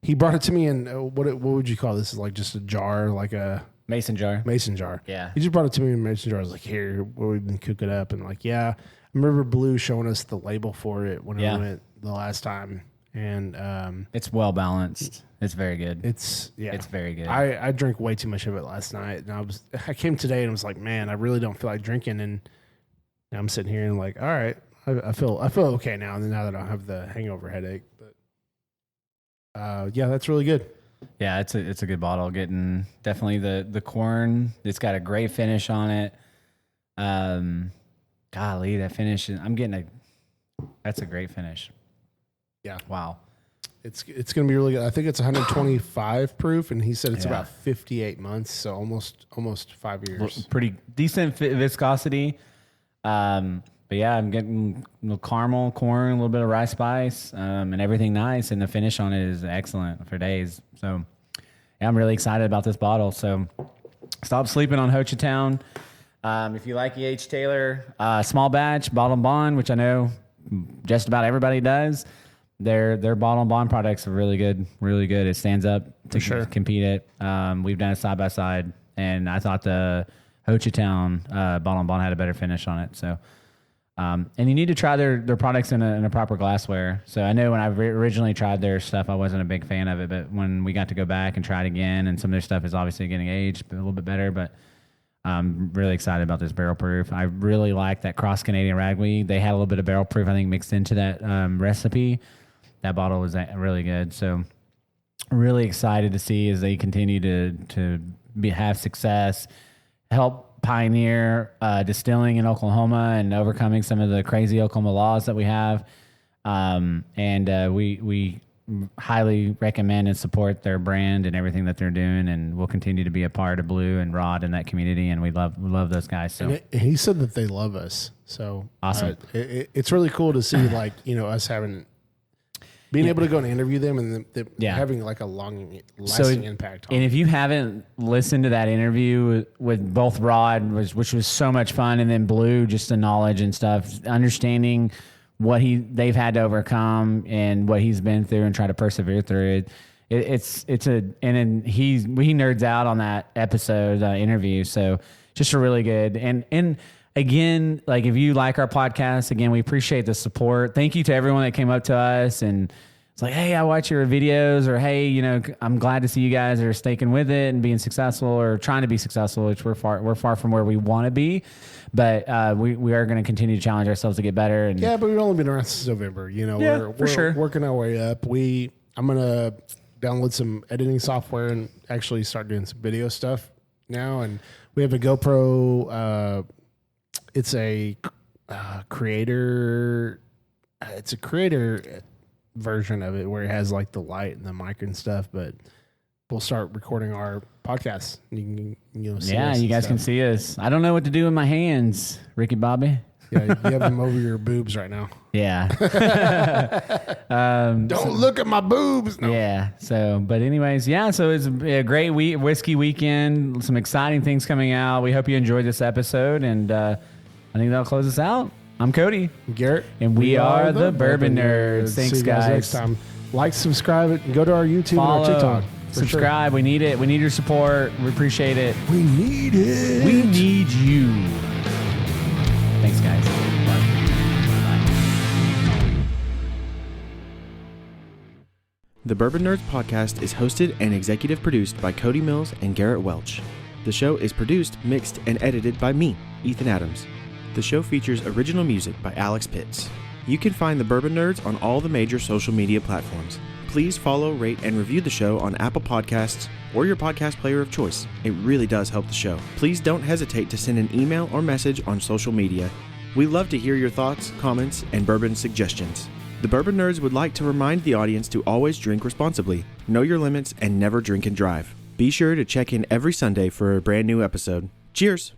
he brought it to me. And what would you call this? Is like just a jar, like a mason jar. Mason jar. Yeah. He just brought it to me in a mason jar. I was like, here, we've been cooking up, and like, yeah. I remember Blue showing us the label for it when I went the last time, and it's well balanced. It's very good. It's very good. I drank way too much of it last night, and I came today and was like, man, I really don't feel like drinking, and now I'm sitting here and like, all right, I feel okay now, and now that I don't have the hangover headache, but that's really good. Yeah, it's a good bottle. Getting definitely the corn. It's got a great finish on it. Golly, that finish! That's a great finish. Yeah. Wow. It's going to be really good. I think it's 125 proof, and he said it's about 58 months, so almost 5 years. Pretty decent viscosity. But yeah, I'm getting a little caramel, corn, a little bit of rye spice, and everything nice, and the finish on it is excellent for days. So yeah, I'm really excited about this bottle. So stop sleeping on Hochatown. If you like E.H. Taylor, small batch, bottle and bond, which I know just about everybody does, their bottle and bond products are really good, really good. It stands up to compete it. We've done it side by side, and I thought the Hochatown bottle and bond had a better finish on it. So, and you need to try their products in a proper glassware. So I know when I originally tried their stuff, I wasn't a big fan of it, but when we got to go back and try it again, and some of their stuff is obviously getting aged a little bit better, but I'm really excited about this barrel proof. I really like that Cross Canadian Ragweed. They had a little bit of barrel proof, I think, mixed into that recipe. That bottle was really good. So really excited to see as they continue to have success, help pioneer distilling in Oklahoma and overcoming some of the crazy Oklahoma laws that we have. We highly recommend and support their brand and everything that they're doing, and we'll continue to be a part of Blue and Rod and that community, and we love those guys. So he said that they love us. So awesome. It's really cool to see us being able to go and interview them, and having like a lasting impact on and if you haven't listened to that interview with both Rod, which was so much fun, and then Blue, just the knowledge and stuff, understanding what they've had to overcome and what he's been through and try to persevere through it. And he nerds out on that episode interview. So just a really good. And again, like if you like our podcast, again, we appreciate the support. Thank you to everyone that came up to us and it's like, hey, I watch your videos, or hey, I'm glad to see you guys are sticking with it and being successful or trying to be successful, which we're far from where we want to be. But we are going to continue to challenge ourselves to get better. And but we've only been around since November. We're working our way up. I'm going to download some editing software and actually start doing some video stuff now. And we have a GoPro. It's a creator it's a creator version of it where it has like the light and the mic and stuff, but we'll start recording our podcast. You'll see us you guys can see us. I don't know what to do with my hands, Ricky Bobby. Yeah, you have them over your boobs right now. Yeah. Don't look at my boobs. No. Yeah. So, but anyways, so it's a great whiskey weekend. Some exciting things coming out. We hope you enjoyed this episode, and I think that'll close us out. I'm Cody. Garrett. And we are the Bourbon Nerds. Thanks, see you guys next time. Like, subscribe, and go to our YouTube Follow, and our TikTok. Subscribe. Sure. We need it. We need your support. We appreciate it. We need it. We need you. Thanks, guys. Bye. The Bourbon Nerds podcast is hosted and executive produced by Cody Mills and Garrett Welch. The show is produced, mixed, and edited by me, Ethan Adams. The show features original music by Alex Pitts. You can find the Bourbon Nerds on all the major social media platforms. Please follow, rate, and review the show on Apple Podcasts or your podcast player of choice. It really does help the show. Please don't hesitate to send an email or message on social media. We love to hear your thoughts, comments, and bourbon suggestions. The Bourbon Nerds would like to remind the audience to always drink responsibly, know your limits, and never drink and drive. Be sure to check in every Sunday for a brand new episode. Cheers!